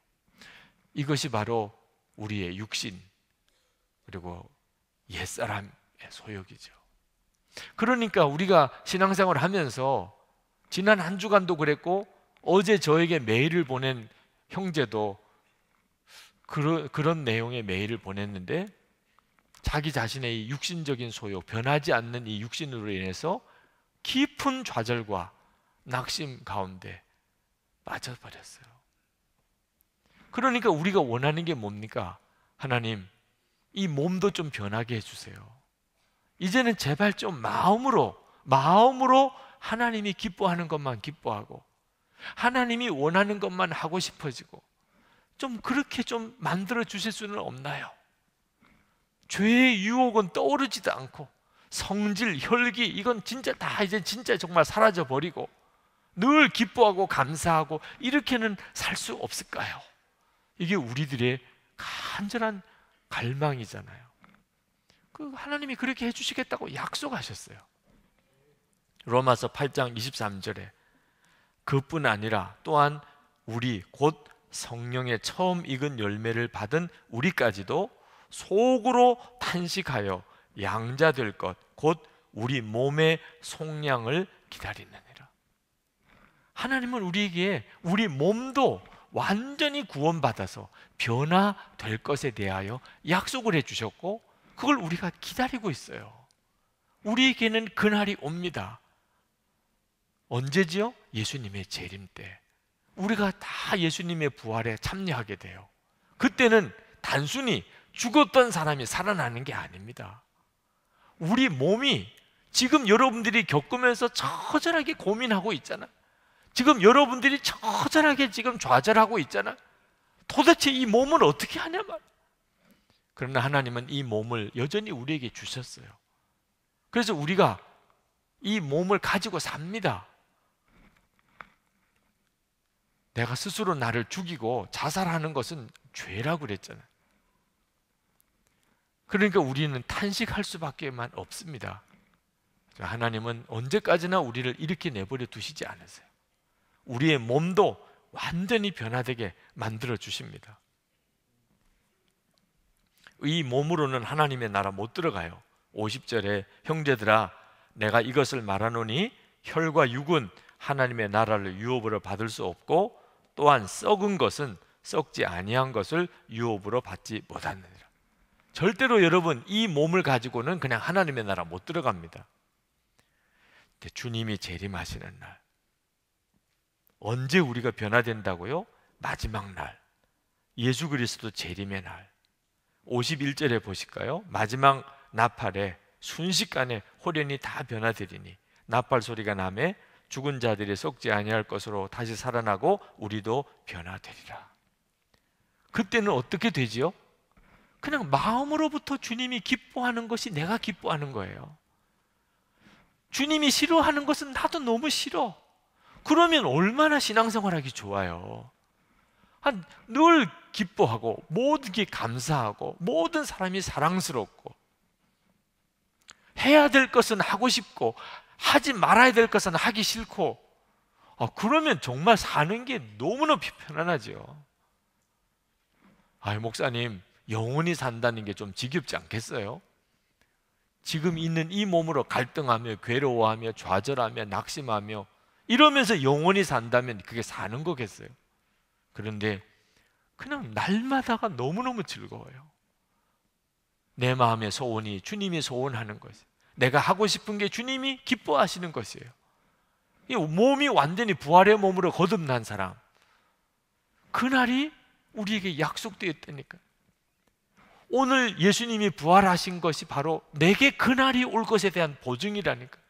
이것이 바로 우리의 육신 그리고 옛사람의 소욕이죠. 그러니까 우리가 신앙생활을 하면서 지난 한 주간도 그랬고 어제 저에게 메일을 보낸 형제도 그런 내용의 메일을 보냈는데 자기 자신의 이 육신적인 소욕, 변하지 않는 이 육신으로 인해서 깊은 좌절과 낙심 가운데 빠져버렸어요. 그러니까 우리가 원하는 게 뭡니까? 하나님, 이 몸도 좀 변하게 해주세요. 이제는 제발 좀 마음으로 하나님이 기뻐하는 것만 기뻐하고 하나님이 원하는 것만 하고 싶어지고 좀 그렇게 좀 만들어 주실 수는 없나요? 죄의 유혹은 떠오르지도 않고 성질, 혈기 이건 진짜 다 이제 진짜 정말 사라져 버리고 늘 기뻐하고 감사하고 이렇게는 살 수 없을까요? 이게 우리들의 간절한 갈망이잖아요. 하나님이 그렇게 해주시겠다고 약속하셨어요. 로마서 8장 23절에 그뿐 아니라 또한 우리 곧 성령의 처음 익은 열매를 받은 우리까지도 속으로 탄식하여 양자될 것 곧 우리 몸의 속량을 기다리느니라. 하나님은 우리에게 우리 몸도 완전히 구원받아서 변화될 것에 대하여 약속을 해주셨고 그걸 우리가 기다리고 있어요. 우리에게는 그날이 옵니다. 언제지요? 예수님의 재림 때 우리가 다 예수님의 부활에 참여하게 돼요. 그때는 단순히 죽었던 사람이 살아나는 게 아닙니다. 우리 몸이 지금 여러분들이 겪으면서 처절하게 고민하고 있잖아. 지금 여러분들이 처절하게 지금 좌절하고 있잖아. 도대체 이 몸을 어떻게 하냐 말. 그러나 하나님은 이 몸을 여전히 우리에게 주셨어요. 그래서 우리가 이 몸을 가지고 삽니다. 내가 스스로 나를 죽이고 자살하는 것은 죄라고 그랬잖아요. 그러니까 우리는 탄식할 수밖에만 없습니다. 하나님은 언제까지나 우리를 이렇게 내버려 두시지 않으세요. 우리의 몸도 완전히 변화되게 만들어 주십니다. 이 몸으로는 하나님의 나라 못 들어가요. 50절에 형제들아 내가 이것을 말하노니 혈과 육은 하나님의 나라를 유업으로 받을 수 없고 또한 썩은 것은 썩지 아니한 것을 유업으로 받지 못하느니라. 절대로 여러분 이 몸을 가지고는 그냥 하나님의 나라 못 들어갑니다. 주님이 재림하시는 날, 언제 우리가 변화된다고요? 마지막 날, 예수 그리스도 재림의 날. 51절에 보실까요? 마지막 나팔에 순식간에 호련히 다 변화되리니 나팔 소리가 나매 죽은 자들이 썩지 아니할 것으로 다시 살아나고 우리도 변화되리라. 그때는 어떻게 되지요? 그냥 마음으로부터 주님이 기뻐하는 것이 내가 기뻐하는 거예요. 주님이 싫어하는 것은 나도 너무 싫어. 그러면 얼마나 신앙생활하기 좋아요. 늘 기뻐하고 모든 게 감사하고 모든 사람이 사랑스럽고 해야 될 것은 하고 싶고 하지 말아야 될 것은 하기 싫고, 그러면 정말 사는 게 너무너무 편안하죠. 목사님, 영원히 산다는 게 좀 지겹지 않겠어요? 지금 있는 이 몸으로 갈등하며 괴로워하며 좌절하며 낙심하며 이러면서 영원히 산다면 그게 사는 거겠어요? 그런데 그냥 날마다가 너무너무 즐거워요. 내 마음의 소원이 주님이 소원하는 것이에요. 내가 하고 싶은 게 주님이 기뻐하시는 것이에요. 이 몸이 완전히 부활의 몸으로 거듭난 사람, 그날이 우리에게 약속되었다니까요. 오늘 예수님이 부활하신 것이 바로 내게 그날이 올 것에 대한 보증이라니까요.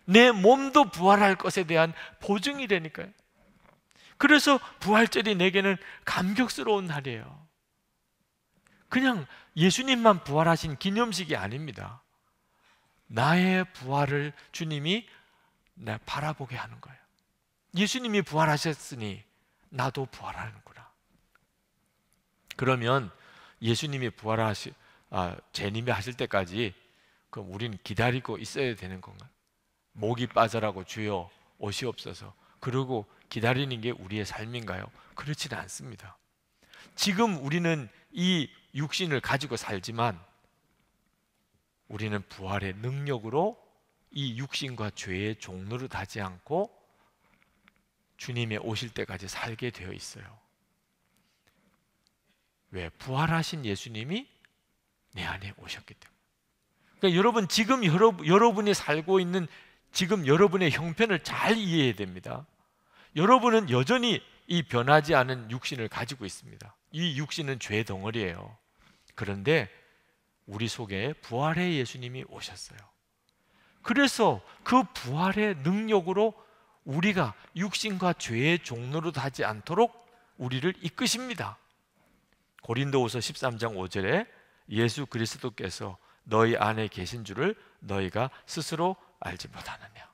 내 몸도 부활할 것에 대한 보증이라니까요. 그래서 부활절이 내게는 감격스러운 날이에요. 그냥 예수님만 부활하신 기념식이 아닙니다. 나의 부활을 주님이 바라보게 하는 거예요. 예수님이 부활하셨으니 나도 부활하는구나. 그러면 예수님이 재림하실 때까지 그럼 우리는 기다리고 있어야 되는 건가요? 목이 빠져라고 주여 오시옵소서 그러고 기다리는 게 우리의 삶인가요? 그렇지는 않습니다. 지금 우리는 이 육신을 가지고 살지만 우리는 부활의 능력으로 이 육신과 죄의 종로를 하지 않고 주님의 오실 때까지 살게 되어 있어요. 왜? 부활하신 예수님이 내 안에 오셨기 때문에. 그러니까 여러분, 지금 여러분이 살고 있는 지금 여러분의 형편을 잘 이해해야 됩니다. 여러분은 여전히 이 변하지 않은 육신을 가지고 있습니다. 이 육신은 죄 덩어리예요. 그런데 우리 속에 부활의 예수님이 오셨어요. 그래서 그 부활의 능력으로 우리가 육신과 죄의 종로로 하지 않도록 우리를 이끄십니다. 고린도후서 13장 5절에 예수 그리스도께서 너희 안에 계신 줄을 너희가 스스로 알지 못하느냐.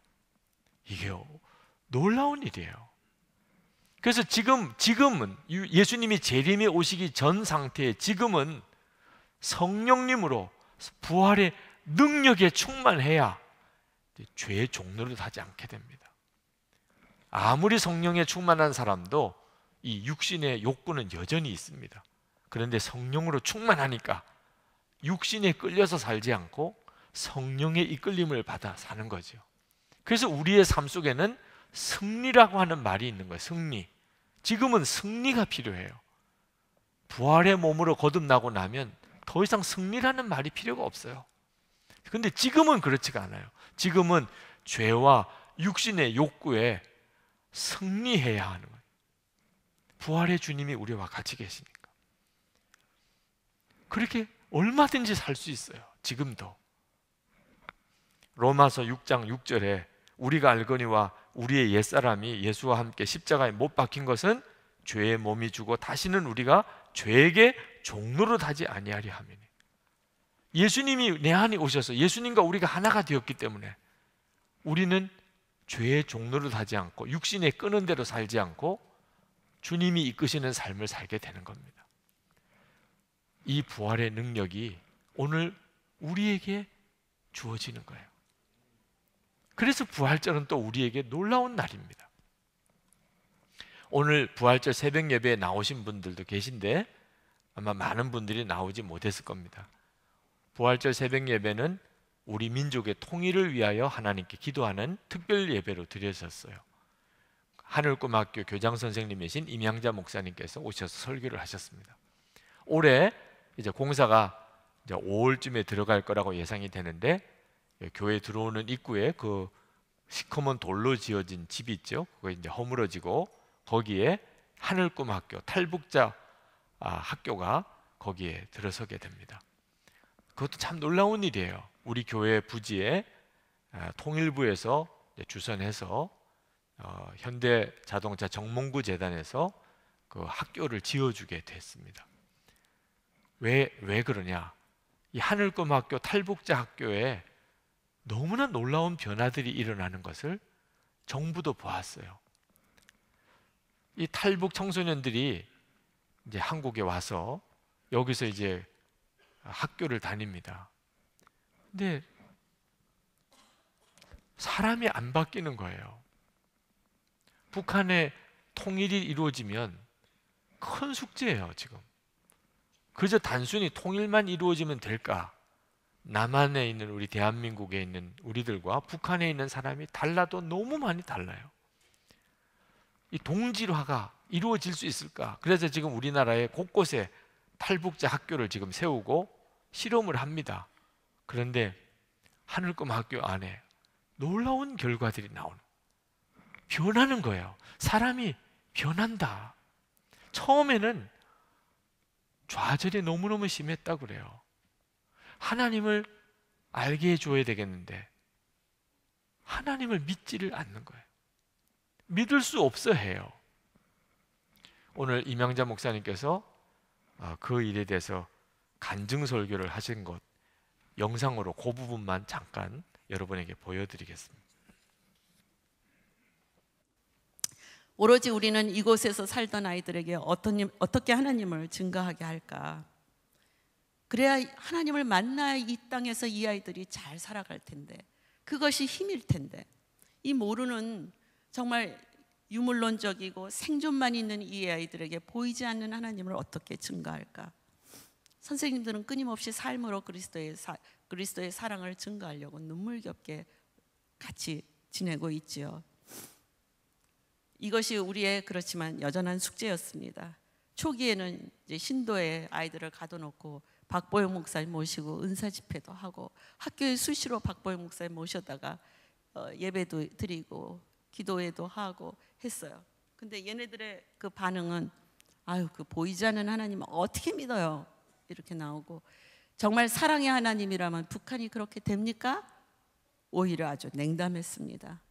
이게 놀라운 일이에요. 그래서 지금은 예수님이 재림에 오시기 전 상태에 지금은 성령님으로 부활의 능력에 충만해야 죄의 종로를 하지 않게 됩니다. 아무리 성령에 충만한 사람도 이 육신의 욕구는 여전히 있습니다. 그런데 성령으로 충만하니까 육신에 끌려서 살지 않고 성령의 이끌림을 받아 사는 거죠. 그래서 우리의 삶 속에는 승리라고 하는 말이 있는 거예요. 승리. 지금은 승리가 필요해요. 부활의 몸으로 거듭나고 나면 더 이상 승리라는 말이 필요가 없어요. 그런데 지금은 그렇지가 않아요. 지금은 죄와 육신의 욕구에 승리해야 하는 거예요. 부활의 주님이 우리와 같이 계시니까. 그렇게 얼마든지 살 수 있어요. 지금도. 로마서 6장 6절에 우리가 알거니와 우리의 옛사람이 예수와 함께 십자가에 못 박힌 것은 죄의 몸이 주고 다시는 우리가 죄에게 종로로 하지 아니하리 함이니. 예수님이 내 안에 오셔서 예수님과 우리가 하나가 되었기 때문에 우리는 죄의 종로를 하지 않고 육신에 끄는 대로 살지 않고 주님이 이끄시는 삶을 살게 되는 겁니다. 이 부활의 능력이 오늘 우리에게 주어지는 거예요. 그래서 부활절은 또 우리에게 놀라운 날입니다. 오늘 부활절 새벽 예배에 나오신 분들도 계신데 아마 많은 분들이 나오지 못했을 겁니다. 부활절 새벽 예배는 우리 민족의 통일을 위하여 하나님께 기도하는 특별 예배로 드려졌어요. 하늘꿈학교 교장 선생님이신 임양자 목사님께서 오셔서 설교를 하셨습니다. 올해 이제 공사가 이제 5월쯤에 들어갈 거라고 예상이 되는데 교회 들어오는 입구에 그 시커먼 돌로 지어진 집이 있죠. 그거 이제 허물어지고 거기에 하늘꿈학교 탈북자 학교가 거기에 들어서게 됩니다. 그것도 참 놀라운 일이에요. 우리 교회 부지에 통일부에서 이제 주선해서 현대자동차 정몽구 재단에서 그 학교를 지어주게 됐습니다. 왜 그러냐? 이 하늘꿈학교 탈북자 학교에 너무나 놀라운 변화들이 일어나는 것을 정부도 보았어요. 이 탈북 청소년들이 이제 한국에 와서 여기서 이제 학교를 다닙니다. 근데 사람이 안 바뀌는 거예요. 북한의 통일이 이루어지면 큰 숙제예요, 지금. 그저 단순히 통일만 이루어지면 될까? 남한에 있는 우리 대한민국에 있는 우리들과 북한에 있는 사람이 달라도 너무 많이 달라요. 이 동질화가 이루어질 수 있을까? 그래서 지금 우리나라의 곳곳에 탈북자 학교를 지금 세우고 실험을 합니다. 그런데 하늘꿈 학교 안에 놀라운 결과들이 변하는 거예요. 사람이 변한다. 처음에는 좌절이 너무너무 심했다고 그래요. 하나님을 알게 해줘야 되겠는데 하나님을 믿지를 않는 거예요. 믿을 수 없어 해요. 오늘 이명자 목사님께서 그 일에 대해서 간증 설교를 하신 것 영상으로 그 부분만 잠깐 여러분에게 보여드리겠습니다. 오로지 우리는 이곳에서 살던 아이들에게 어떻게 하나님을 증거하게 할까? 그래야 하나님을 만나야 이 땅에서 이 아이들이 잘 살아갈 텐데, 그것이 힘일 텐데, 이 모르는 정말 유물론적이고 생존만 있는 이 아이들에게 보이지 않는 하나님을 어떻게 증거할까? 선생님들은 끊임없이 삶으로 그리스도의 사랑을 증거하려고 눈물겹게 같이 지내고 있지요. 이것이 우리의 그렇지만 여전한 숙제였습니다. 초기에는 이제 신도에 아이들을 가둬놓고 박보영 목사님 모시고 은사 집회도 하고 학교에 수시로 박보영 목사님 모셔다가 예배도 드리고 기도회도 하고 했어요. 근데 얘네들의 그 반응은 아유, 그 보이지 않는 하나님 어떻게 믿어요? 이렇게 나오고, 정말 사랑의 하나님이라면 북한이 그렇게 됩니까? 오히려 아주 냉담했습니다.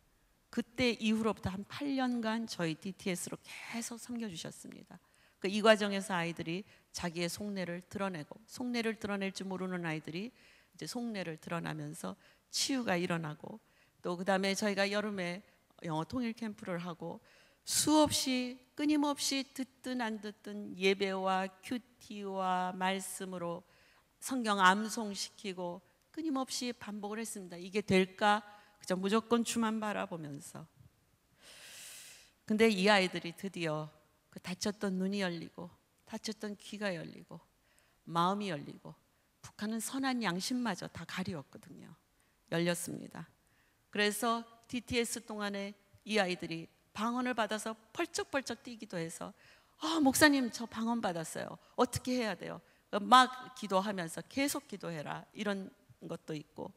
그때 이후로부터 한 8년간 저희 DTS로 계속 섬겨주셨습니다. 이 과정에서 아이들이 자기의 속내를 드러내고, 속내를 드러낼 줄 모르는 아이들이 이제 속내를 드러나면서 치유가 일어나고, 또 그 다음에 저희가 여름에 영어 통일 캠프를 하고 수없이 끊임없이 듣든 안 듣든 예배와 큐티와 말씀으로 성경 암송시키고 끊임없이 반복을 했습니다. 이게 될까? 그저 무조건 주만 바라보면서. 근데 이 아이들이 드디어 그 다쳤던 눈이 열리고 다쳤던 귀가 열리고 마음이 열리고, 북한은 선한 양심마저 다 가리웠거든요. 열렸습니다. 그래서 DTS 동안에 이 아이들이 방언을 받아서 펄쩍펄쩍 뛰기도 해서 목사님 저 방언 받았어요. 어떻게 해야 돼요? 막 기도하면서 계속 기도해라, 이런 것도 있고,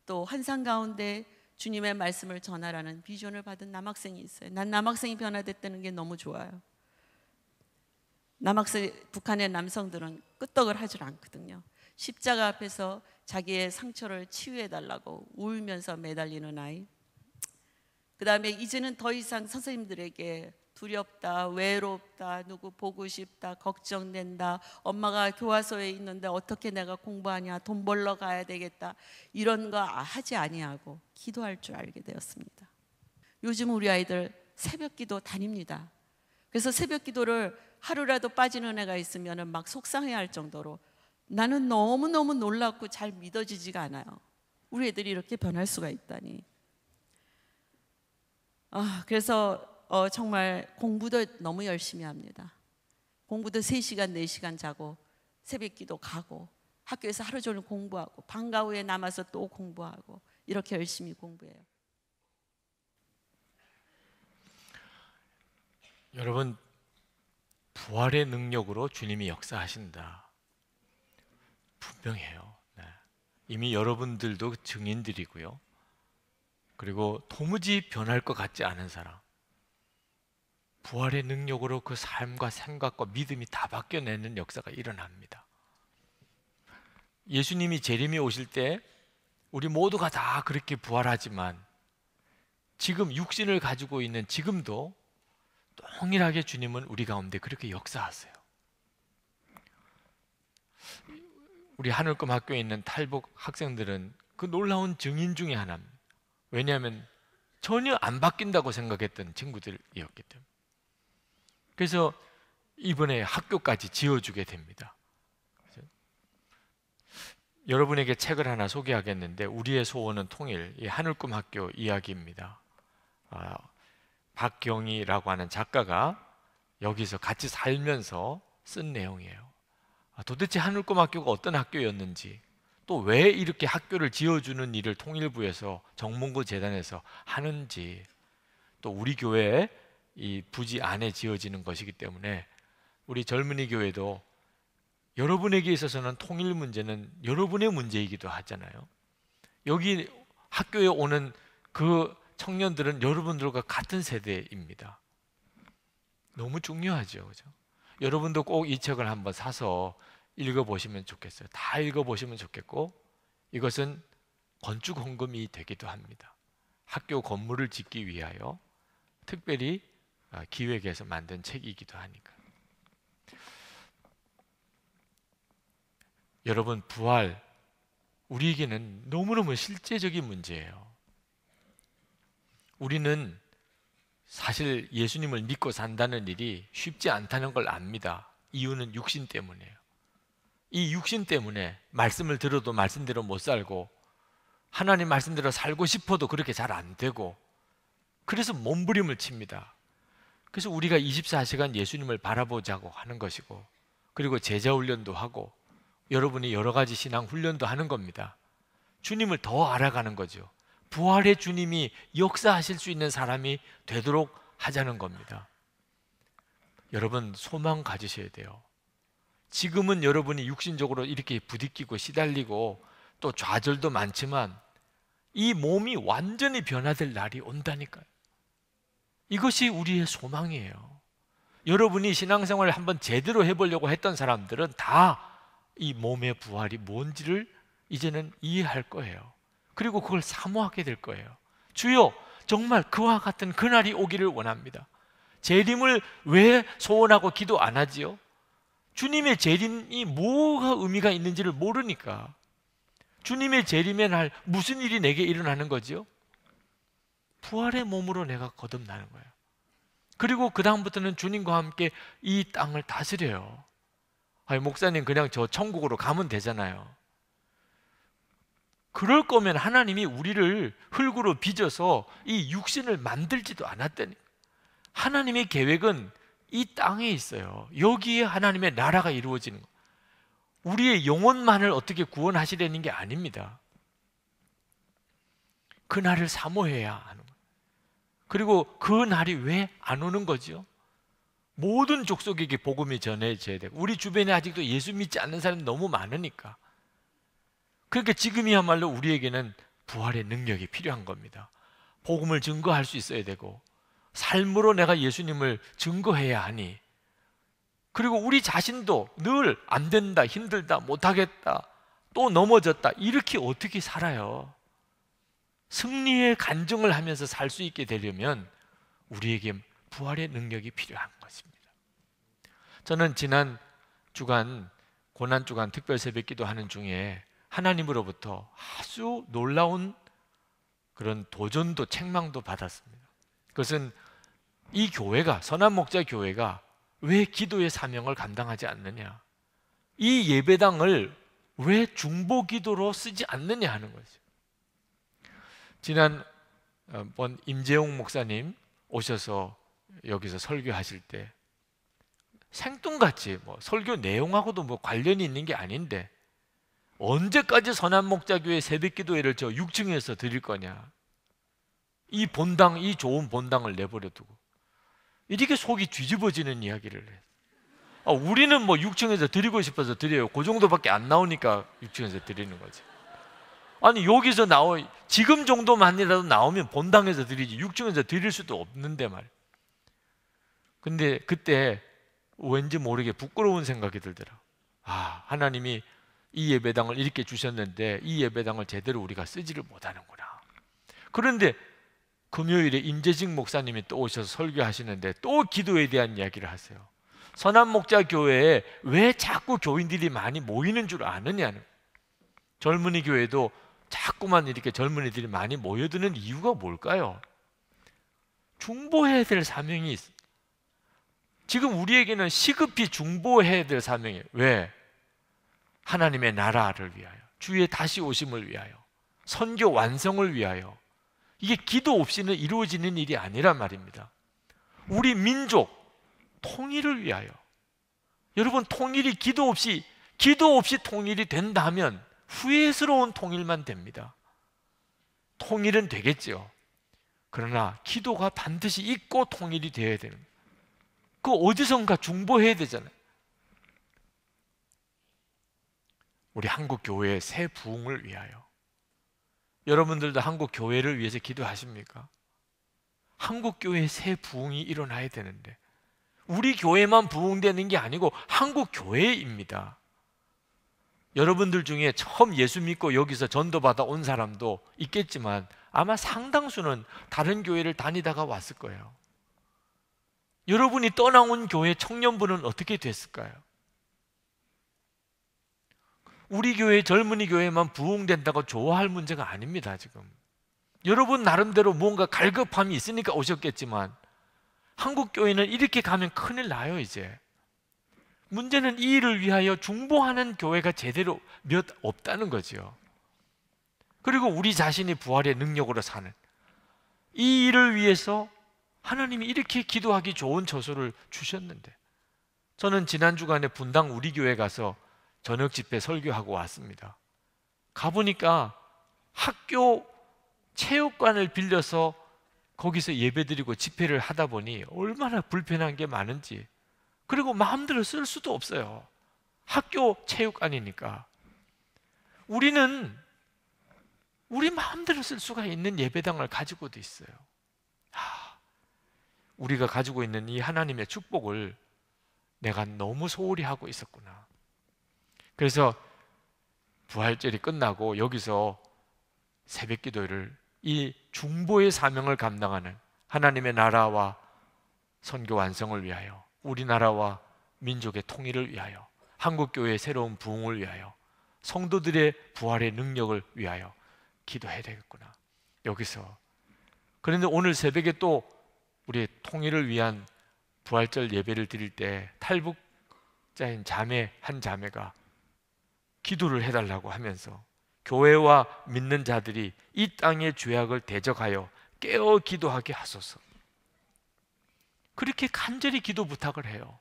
또 환상 가운데 주님의 말씀을 전하라는 비전을 받은 남학생이 있어요. 난 남학생이 변화됐다는 게 너무 좋아요. 북한의 남성들은 끄떡을 하질 않거든요. 십자가 앞에서 자기의 상처를 치유해달라고 울면서 매달리는 아이. 그 다음에 이제는 더 이상 선생님들에게 두렵다, 외롭다, 누구 보고 싶다, 걱정된다, 엄마가 교화소에 있는데 어떻게 내가 공부하냐, 돈 벌러 가야 되겠다, 이런 거 하지 아니하고 기도할 줄 알게 되었습니다. 요즘 우리 아이들 새벽 기도 다닙니다. 그래서 새벽 기도를 하루라도 빠지는 애가 있으면 막 속상해할 정도로, 나는 너무너무 놀랍고 잘 믿어지지가 않아요. 우리 애들이 이렇게 변할 수가 있다니. 그래서 정말 공부도 너무 열심히 합니다. 공부도 3시간, 4시간 자고 새벽 기도 가고 학교에서 하루 종일 공부하고 방과 후에 남아서 또 공부하고 이렇게 열심히 공부해요. 여러분, 부활의 능력으로 주님이 역사하신다. 분명해요. 네. 이미 여러분들도 증인들이고요. 그리고 도무지 변할 것 같지 않은 사람, 부활의 능력으로 그 삶과 생각과 믿음이 다 바뀌어내는 역사가 일어납니다. 예수님이 재림이 오실 때 우리 모두가 다 그렇게 부활하지만 지금 육신을 가지고 있는 지금도 동일하게 주님은 우리 가운데 그렇게 역사하세요. 우리 하늘꿈 학교에 있는 탈북 학생들은 그 놀라운 증인 중에 하나입니다. 왜냐하면 전혀 안 바뀐다고 생각했던 친구들이었기 때문에. 그래서 이번에 학교까지 지어주게 됩니다. 여러분에게 책을 하나 소개하겠는데, 우리의 소원은 통일, 이 하늘꿈 학교 이야기입니다. 박경희라고 하는 작가가 여기서 같이 살면서 쓴 내용이에요. 도대체 하늘꿈 학교가 어떤 학교였는지, 또 왜 이렇게 학교를 지어주는 일을 통일부에서 정문고 재단에서 하는지, 또 우리 교회에 이 부지 안에 지어지는 것이기 때문에 우리 젊은이 교회도 여러분에게 있어서는 통일 문제는 여러분의 문제이기도 하잖아요. 여기 학교에 오는 그 청년들은 여러분들과 같은 세대입니다. 너무 중요하죠, 그죠? 여러분도 꼭 이 책을 한번 사서 읽어보시면 좋겠어요. 다 읽어보시면 좋겠고, 이것은 건축 헌금이 되기도 합니다. 학교 건물을 짓기 위하여 특별히 기획해서 만든 책이기도 하니까. 여러분, 부활, 우리에게는 너무너무 실제적인 문제예요. 우리는 사실 예수님을 믿고 산다는 일이 쉽지 않다는 걸 압니다. 이유는 육신 때문이에요. 이 육신 때문에 말씀을 들어도 말씀대로 못 살고, 하나님 말씀대로 살고 싶어도 그렇게 잘 안 되고, 그래서 몸부림을 칩니다. 그래서 우리가 24시간 예수님을 바라보자고 하는 것이고, 그리고 제자 훈련도 하고, 여러분이 여러 가지 신앙 훈련도 하는 겁니다. 주님을 더 알아가는 거죠. 부활의 주님이 역사하실 수 있는 사람이 되도록 하자는 겁니다. 여러분, 소망 가지셔야 돼요. 지금은 여러분이 육신적으로 이렇게 부딪히고 시달리고 또 좌절도 많지만 이 몸이 완전히 변화될 날이 온다니까요. 이것이 우리의 소망이에요. 여러분이 신앙생활을 한번 제대로 해보려고 했던 사람들은 다 이 몸의 부활이 뭔지를 이제는 이해할 거예요. 그리고 그걸 사모하게 될 거예요. 주여, 정말 그와 같은 그날이 오기를 원합니다. 재림을 왜 소원하고 기도 안 하지요? 주님의 재림이 뭐가 의미가 있는지를 모르니까. 주님의 재림의 날 무슨 일이 내게 일어나는 거죠? 부활의 몸으로 내가 거듭나는 거예요. 그리고 그 다음부터는 주님과 함께 이 땅을 다스려요. 아니, 목사님 그냥 저 천국으로 가면 되잖아요. 그럴 거면 하나님이 우리를 흙으로 빚어서 이 육신을 만들지도 않았다니까. 하나님의 계획은 이 땅에 있어요. 여기에 하나님의 나라가 이루어지는 거예요. 우리의 영혼만을 어떻게 구원하시려는 게 아닙니다. 그 날을 사모해야 하는 거예요. 그리고 그 날이 왜 안 오는 거죠? 모든 족속에게 복음이 전해져야 되고, 우리 주변에 아직도 예수 믿지 않는 사람이 너무 많으니까. 그러니까 지금이야말로 우리에게는 부활의 능력이 필요한 겁니다. 복음을 증거할 수 있어야 되고, 삶으로 내가 예수님을 증거해야 하니, 그리고 우리 자신도 늘 안 된다, 힘들다, 못하겠다, 또 넘어졌다, 이렇게 어떻게 살아요? 승리의 간증을 하면서 살 수 있게 되려면 우리에게 부활의 능력이 필요한 것입니다. 저는 지난 주간, 고난주간 특별 새벽기도 하는 중에 하나님으로부터 아주 놀라운 그런 도전도 책망도 받았습니다. 그것은 이 교회가, 선한목자 교회가 왜 기도의 사명을 감당하지 않느냐, 이 예배당을 왜 중보기도로 쓰지 않느냐 하는 거죠. 지난번 임재용 목사님 오셔서 여기서 설교하실 때 생뚱같이 설교 내용하고도 관련이 있는 게 아닌데, 언제까지 선한목자교회 새벽기도회를 저 6층에서 드릴 거냐, 이 본당, 이 좋은 본당을 내버려 두고 이렇게 속이 뒤집어지는 이야기를 해요. 우리는 6층에서 드리고 싶어서 드려요. 그 정도밖에 안 나오니까 6층에서 드리는 거지. 아니, 여기서 지금 정도만이라도 나오면 본당에서 드리지 6층에서 드릴 수도 없는데 말이에요. 근데 그때 왠지 모르게 부끄러운 생각이 들더라. 하나님이 이 예배당을 이렇게 주셨는데 이 예배당을 제대로 우리가 쓰지를 못하는구나. 그런데 금요일에 임재직 목사님이 또 오셔서 설교하시는데 또 기도에 대한 이야기를 하세요. 선한 목자 교회에 왜 자꾸 교인들이 많이 모이는 줄 아느냐는, 젊은이 교회도 자꾸만 이렇게 젊은이들이 많이 모여드는 이유가 뭘까요? 중보해야 될 사명이 있어요. 지금 우리에게는 시급히 중보해야 될 사명이에요. 왜? 하나님의 나라를 위하여, 주의 다시 오심을 위하여, 선교 완성을 위하여. 이게 기도 없이는 이루어지는 일이 아니란 말입니다. 우리 민족 통일을 위하여. 여러분, 통일이 기도 없이 통일이 된다면 후회스러운 통일만 됩니다. 통일은 되겠죠. 그러나 기도가 반드시 있고 통일이 되어야 되는 거예요. 그 어디선가 중보해야 되잖아요. 우리 한국 교회의 새 부흥을 위하여. 여러분들도 한국 교회를 위해서 기도하십니까? 한국 교회의 새 부흥이 일어나야 되는데, 우리 교회만 부흥되는 게 아니고 한국 교회입니다. 여러분들 중에 처음 예수 믿고 여기서 전도받아 온 사람도 있겠지만 아마 상당수는 다른 교회를 다니다가 왔을 거예요. 여러분이 떠나온 교회 청년부는 어떻게 됐을까요? 우리 교회, 젊은이 교회만 부흥된다고 좋아할 문제가 아닙니다. 지금 여러분 나름대로 뭔가 갈급함이 있으니까 오셨겠지만 한국 교회는 이렇게 가면 큰일 나요. 이제 문제는 이 일을 위하여 중보하는 교회가 제대로 몇 없다는 거죠. 그리고 우리 자신이 부활의 능력으로 사는 이 일을 위해서 하나님이 이렇게 기도하기 좋은 처소를 주셨는데, 저는 지난 주간에 분당 우리 교회 가서 저녁 집회 설교하고 왔습니다. 가보니까 학교 체육관을 빌려서 거기서 예배드리고 집회를 하다 보니 얼마나 불편한 게 많은지, 그리고 마음대로 쓸 수도 없어요. 학교 체육관이니까. 우리는 우리 마음대로 쓸 수가 있는 예배당을 가지고도 있어요. 우리가 가지고 있는 이 하나님의 축복을 내가 너무 소홀히 하고 있었구나. 그래서 부활절이 끝나고 여기서 새벽 기도를, 이 중보의 사명을 감당하는 하나님의 나라와 선교 완성을 위하여, 우리나라와 민족의 통일을 위하여, 한국교회의 새로운 부흥을 위하여, 성도들의 부활의 능력을 위하여 기도해야 되겠구나. 여기서. 그런데 오늘 새벽에 또 우리의 통일을 위한 부활절 예배를 드릴 때 탈북자인 자매 한 자매가 기도를 해달라고 하면서 교회와 믿는 자들이 이 땅의 죄악을 대적하여 깨어 기도하게 하소서, 그렇게 간절히 기도 부탁을 해요.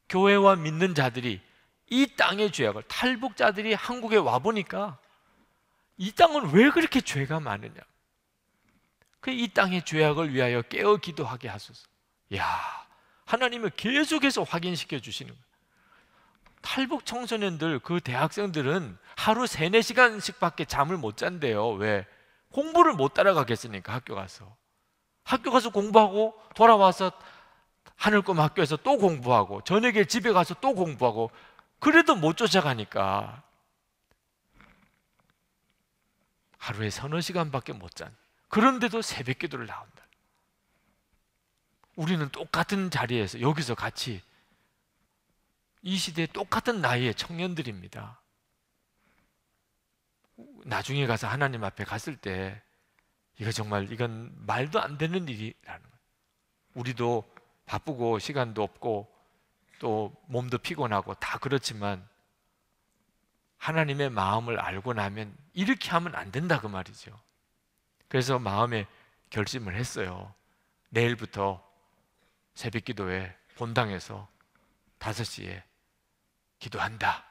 교회와 믿는 자들이 이 땅의 죄악을, 탈북자들이 한국에 와보니까 이 땅은 왜 그렇게 죄가 많으냐, 이 땅의 죄악을 위하여 깨어 기도하게 하소서. 야, 하나님을 계속해서 확인시켜 주시는 거예요. 탈북 청소년들, 그 대학생들은 하루 3-4시간씩 밖에 잠을 못 잔대요. 왜? 공부를 못 따라가겠으니까. 학교 가서 공부하고 돌아와서 하늘꿈 학교에서 또 공부하고 저녁에 집에 가서 또 공부하고, 그래도 못 쫓아가니까 하루에 3-4시간밖에 못 잔. 그런데도 새벽 기도를 나온다. 우리는 똑같은 자리에서 여기서 같이, 이 시대에 똑같은 나이의 청년들입니다. 나중에 가서 하나님 앞에 갔을 때 이건 말도 안 되는 일이라는 거예요. 우리도 바쁘고 시간도 없고 또 몸도 피곤하고 다 그렇지만 하나님의 마음을 알고 나면 이렇게 하면 안 된다, 그 말이죠. 그래서 마음에 결심을 했어요. 내일부터 새벽 기도에 본당에서 5시에 기도한다.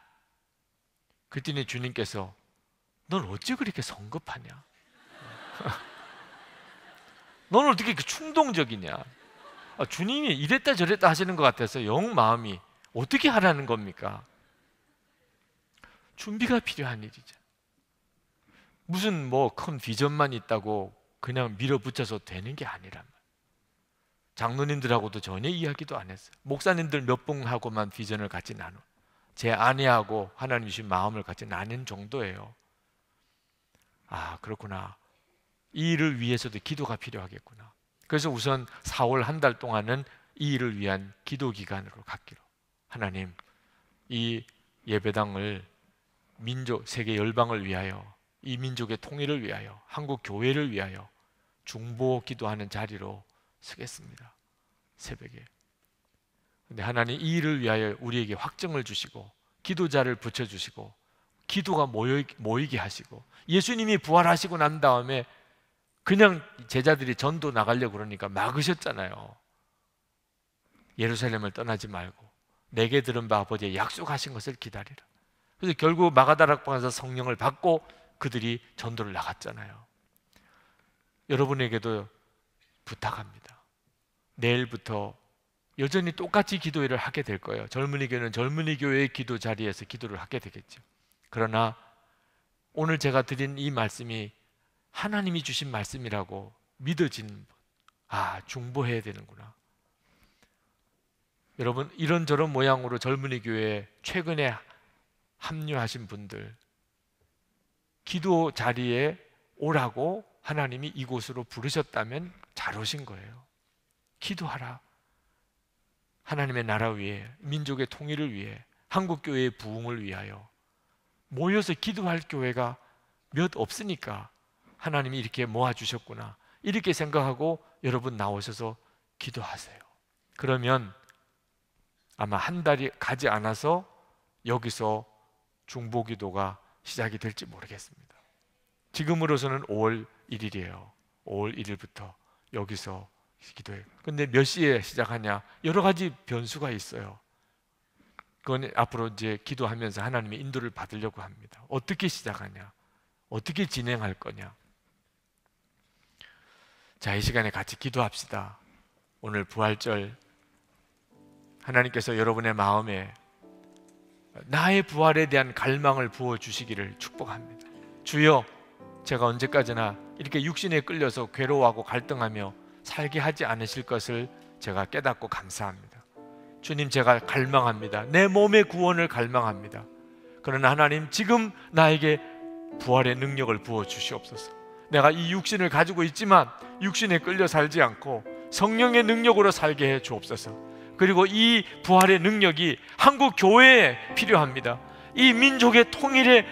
그랬더니 주님께서 넌 어찌 그렇게 성급하냐? 넌 어떻게 이렇게 충동적이냐? 주님이 이랬다 저랬다 하시는 것 같아서 영 마음이 어떻게 하라는 겁니까? 준비가 필요한 일이죠. 무슨 큰 비전만 있다고 그냥 밀어붙여서 되는 게 아니란 말이에요. 장로님들하고도 전혀 이야기도 안 했어요. 목사님들 몇 분하고만 비전을 같이 나눠, 제 아내하고 하나님 주신 마음을 같이 나눈 정도예요. 아, 그렇구나. 이 일을 위해서도 기도가 필요하겠구나. 그래서 우선 4월 한 달 동안은 이 일을 위한 기도 기간으로 갖기로. 하나님, 이 예배당을 민족, 세계 열방을 위하여, 이 민족의 통일을 위하여, 한국 교회를 위하여 중보 기도하는 자리로 쓰겠습니다. 새벽에. 근데 하나님, 이 일을 위하여 우리에게 확증을 주시고 기도자를 붙여주시고 기도가 모이게 하시고, 예수님이 부활하시고 난 다음에 그냥 제자들이 전도 나가려고 그러니까 막으셨잖아요. 예루살렘을 떠나지 말고 내게 들은 바 아버지의 약속하신 것을 기다리라. 그래서 결국 마가다락방에서 성령을 받고 그들이 전도를 나갔잖아요. 여러분에게도 부탁합니다. 내일부터 여전히 똑같이 기도회를 하게 될 거예요. 젊은이 교회는 젊은이 교회의 기도 자리에서 기도를 하게 되겠죠. 그러나 오늘 제가 드린 이 말씀이 하나님이 주신 말씀이라고 믿어진, 중보해야 되는구나. 여러분, 이런저런 모양으로 젊은이 교회에 최근에 합류하신 분들, 기도 자리에 오라고 하나님이 이곳으로 부르셨다면 잘 오신 거예요. 기도하라. 하나님의 나라 위해, 민족의 통일을 위해, 한국교회의 부흥을 위하여 모여서 기도할 교회가 몇 없으니까 하나님이 이렇게 모아주셨구나, 이렇게 생각하고 여러분 나오셔서 기도하세요. 그러면 아마 한 달이 가지 않아서 여기서 중보기도가 시작이 될지 모르겠습니다. 지금으로서는 5월 1일이에요. 5월 1일부터 여기서 기도해요. 근데 몇 시에 시작하냐, 여러 가지 변수가 있어요. 그건 앞으로 이제 기도하면서 하나님의 인도를 받으려고 합니다. 어떻게 시작하냐, 어떻게 진행할 거냐. 자, 이 시간에 같이 기도합시다. 오늘 부활절, 하나님께서 여러분의 마음에 나의 부활에 대한 갈망을 부어주시기를 축복합니다. 주여, 제가 언제까지나 이렇게 육신에 끌려서 괴로워하고 갈등하며 살게 하지 않으실 것을 제가 깨닫고 감사합니다. 주님, 제가 갈망합니다. 내 몸의 구원을 갈망합니다. 그러나 하나님, 지금 나에게 부활의 능력을 부어주시옵소서. 내가 이 육신을 가지고 있지만 육신에 끌려 살지 않고 성령의 능력으로 살게 해 주옵소서. 그리고 이 부활의 능력이 한국 교회에 필요합니다. 이 민족의 통일에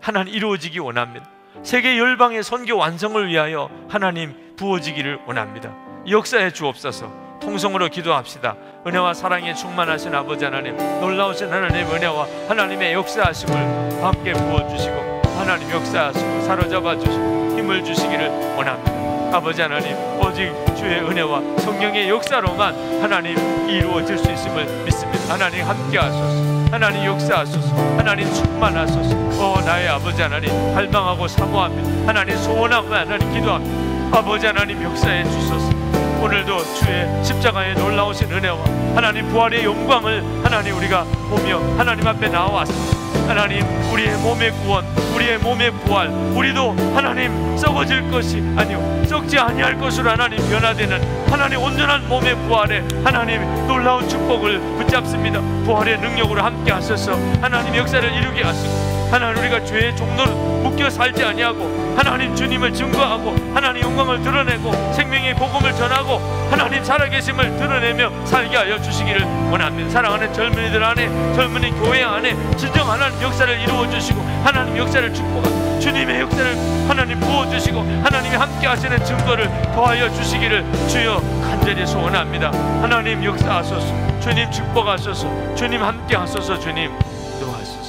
하나님 이루어지기 원합니다. 세계 열방의 선교 완성을 위하여 하나님 부어지기를 원합니다. 역사해 주옵소서. 통성으로 기도합시다. 은혜와 사랑에 충만하신 아버지 하나님, 놀라우신 하나님의 은혜와 하나님의 역사하심을 함께 부어주시고 하나님 역사하시고 사로잡아 주시고 힘을 주시기를 원합니다. 아버지 하나님, 오직 주의 은혜와 성령의 역사로만 하나님 이루어질 수 있음을 믿습니다. 하나님 함께 하소서. 하나님 역사하소서. 하나님 충만하소서. 나의 아버지 하나님, 갈망하고 사모합니다. 하나님 소원하고 하나님 기도합니다. 아버지 하나님 역사해 주소서. 오늘도 주의 십자가의 놀라우신 은혜와 하나님 부활의 영광을 하나님 우리가 보며 하나님 앞에 나와왔습니다. 하나님, 우리의 몸의 구원, 우리의 몸의 부활, 우리도 하나님 썩어질 것이 아니요 썩지 아니할 것으로 하나님 변화되는 하나님 온전한 몸의 부활에 하나님 놀라운 축복을 붙잡습니다. 부활의 능력으로 함께 하셔서 하나님 역사를 이루게 하시고 하나님, 우리가 죄의 종로를 묶여 살지 아니하고 하나님 주님을 증거하고 하나님 영광을 드러내고 생명의 복음을 전하고 하나님 살아계심을 드러내며 살게 하여 주시기를 원합니다. 사랑하는 젊은이들 안에, 젊은이 교회 안에 진정 하나님 역사를 이루어 주시고 하나님 역사를 축복하고 주님의 역사를 하나님 부어주시고 하나님이 함께 하시는 증거를 더하여 주시기를 주여 간절히 소원합니다. 하나님 역사하소서. 주님 축복하소서. 주님 함께 하소서. 주님 인도하소서.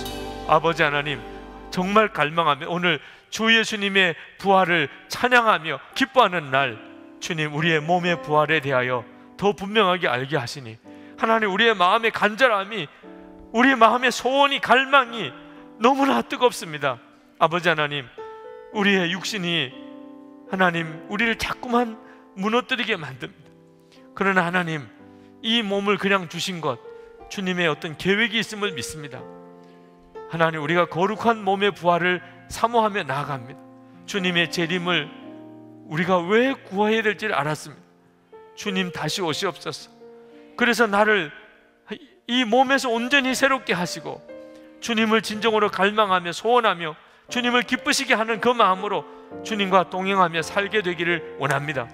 아버지 하나님, 정말 갈망하며 오늘 주 예수님의 부활을 찬양하며 기뻐하는 날, 주님 우리의 몸의 부활에 대하여 더 분명하게 알게 하시니 하나님, 우리의 마음의 간절함이, 우리의 마음의 소원이, 갈망이 너무나 뜨겁습니다. 아버지 하나님, 우리의 육신이 하나님 우리를 자꾸만 무너뜨리게 만듭니다. 그러나 하나님, 이 몸을 그냥 주신 것, 주님의 어떤 계획이 있음을 믿습니다. 하나님, 우리가 거룩한 몸의 부활을 사모하며 나아갑니다. 주님의 재림을 우리가 왜 구해야 될지를 알았습니다. 주님 다시 오시옵소서. 그래서 나를 이 몸에서 온전히 새롭게 하시고 주님을 진정으로 갈망하며 소원하며 주님을 기쁘시게 하는 그 마음으로 주님과 동행하며 살게 되기를 원합니다.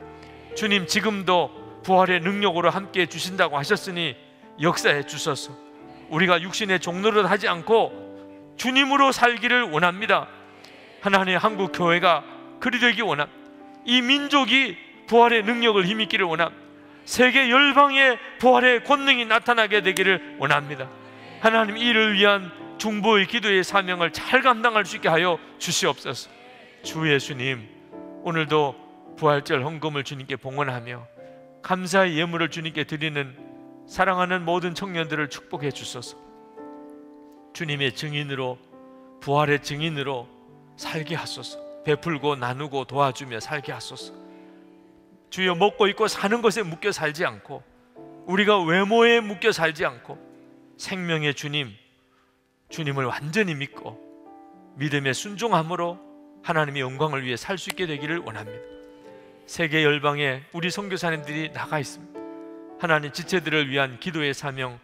주님, 지금도 부활의 능력으로 함께해 주신다고 하셨으니 역사해 주소서. 우리가 육신의 종노릇 하지 않고 주님으로 살기를 원합니다. 하나님, 한국 교회가 그리 되기 원합니다. 이 민족이 부활의 능력을 힘입기를 원합니다. 세계 열방에 부활의 권능이 나타나게 되기를 원합니다. 하나님, 이를 위한 중보의 기도의 사명을 잘 감당할 수 있게 하여 주시옵소서. 주 예수님, 오늘도 부활절 헌금을 주님께 봉헌하며 감사의 예물을 주님께 드리는 사랑하는 모든 청년들을 축복해 주소서. 주님의 증인으로, 부활의 증인으로 살게 하소서. 베풀고 나누고 도와주며 살게 하소서. 주여, 먹고 입고 사는 것에 묶여 살지 않고, 우리가 외모에 묶여 살지 않고, 생명의 주님, 주님을 완전히 믿고 믿음의 순종함으로 하나님의 영광을 위해 살 수 있게 되기를 원합니다. 세계 열방에 우리 선교사님들이 나가 있습니다. 하나님, 지체들을 위한 기도의 사명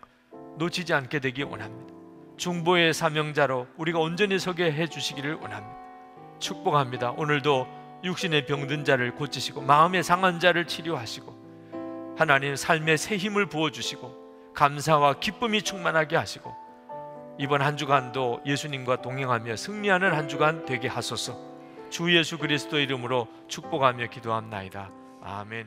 놓치지 않게 되기 원합니다. 중보의 사명자로 우리가 온전히 서게 해주시기를 원합니다. 축복합니다. 오늘도 육신의 병든 자를 고치시고 마음의 상한 자를 치료하시고 하나님, 삶에 새 힘을 부어주시고 감사와 기쁨이 충만하게 하시고 이번 한 주간도 예수님과 동행하며 승리하는 한 주간 되게 하소서. 주 예수 그리스도 이름으로 축복하며 기도합나이다. 아멘.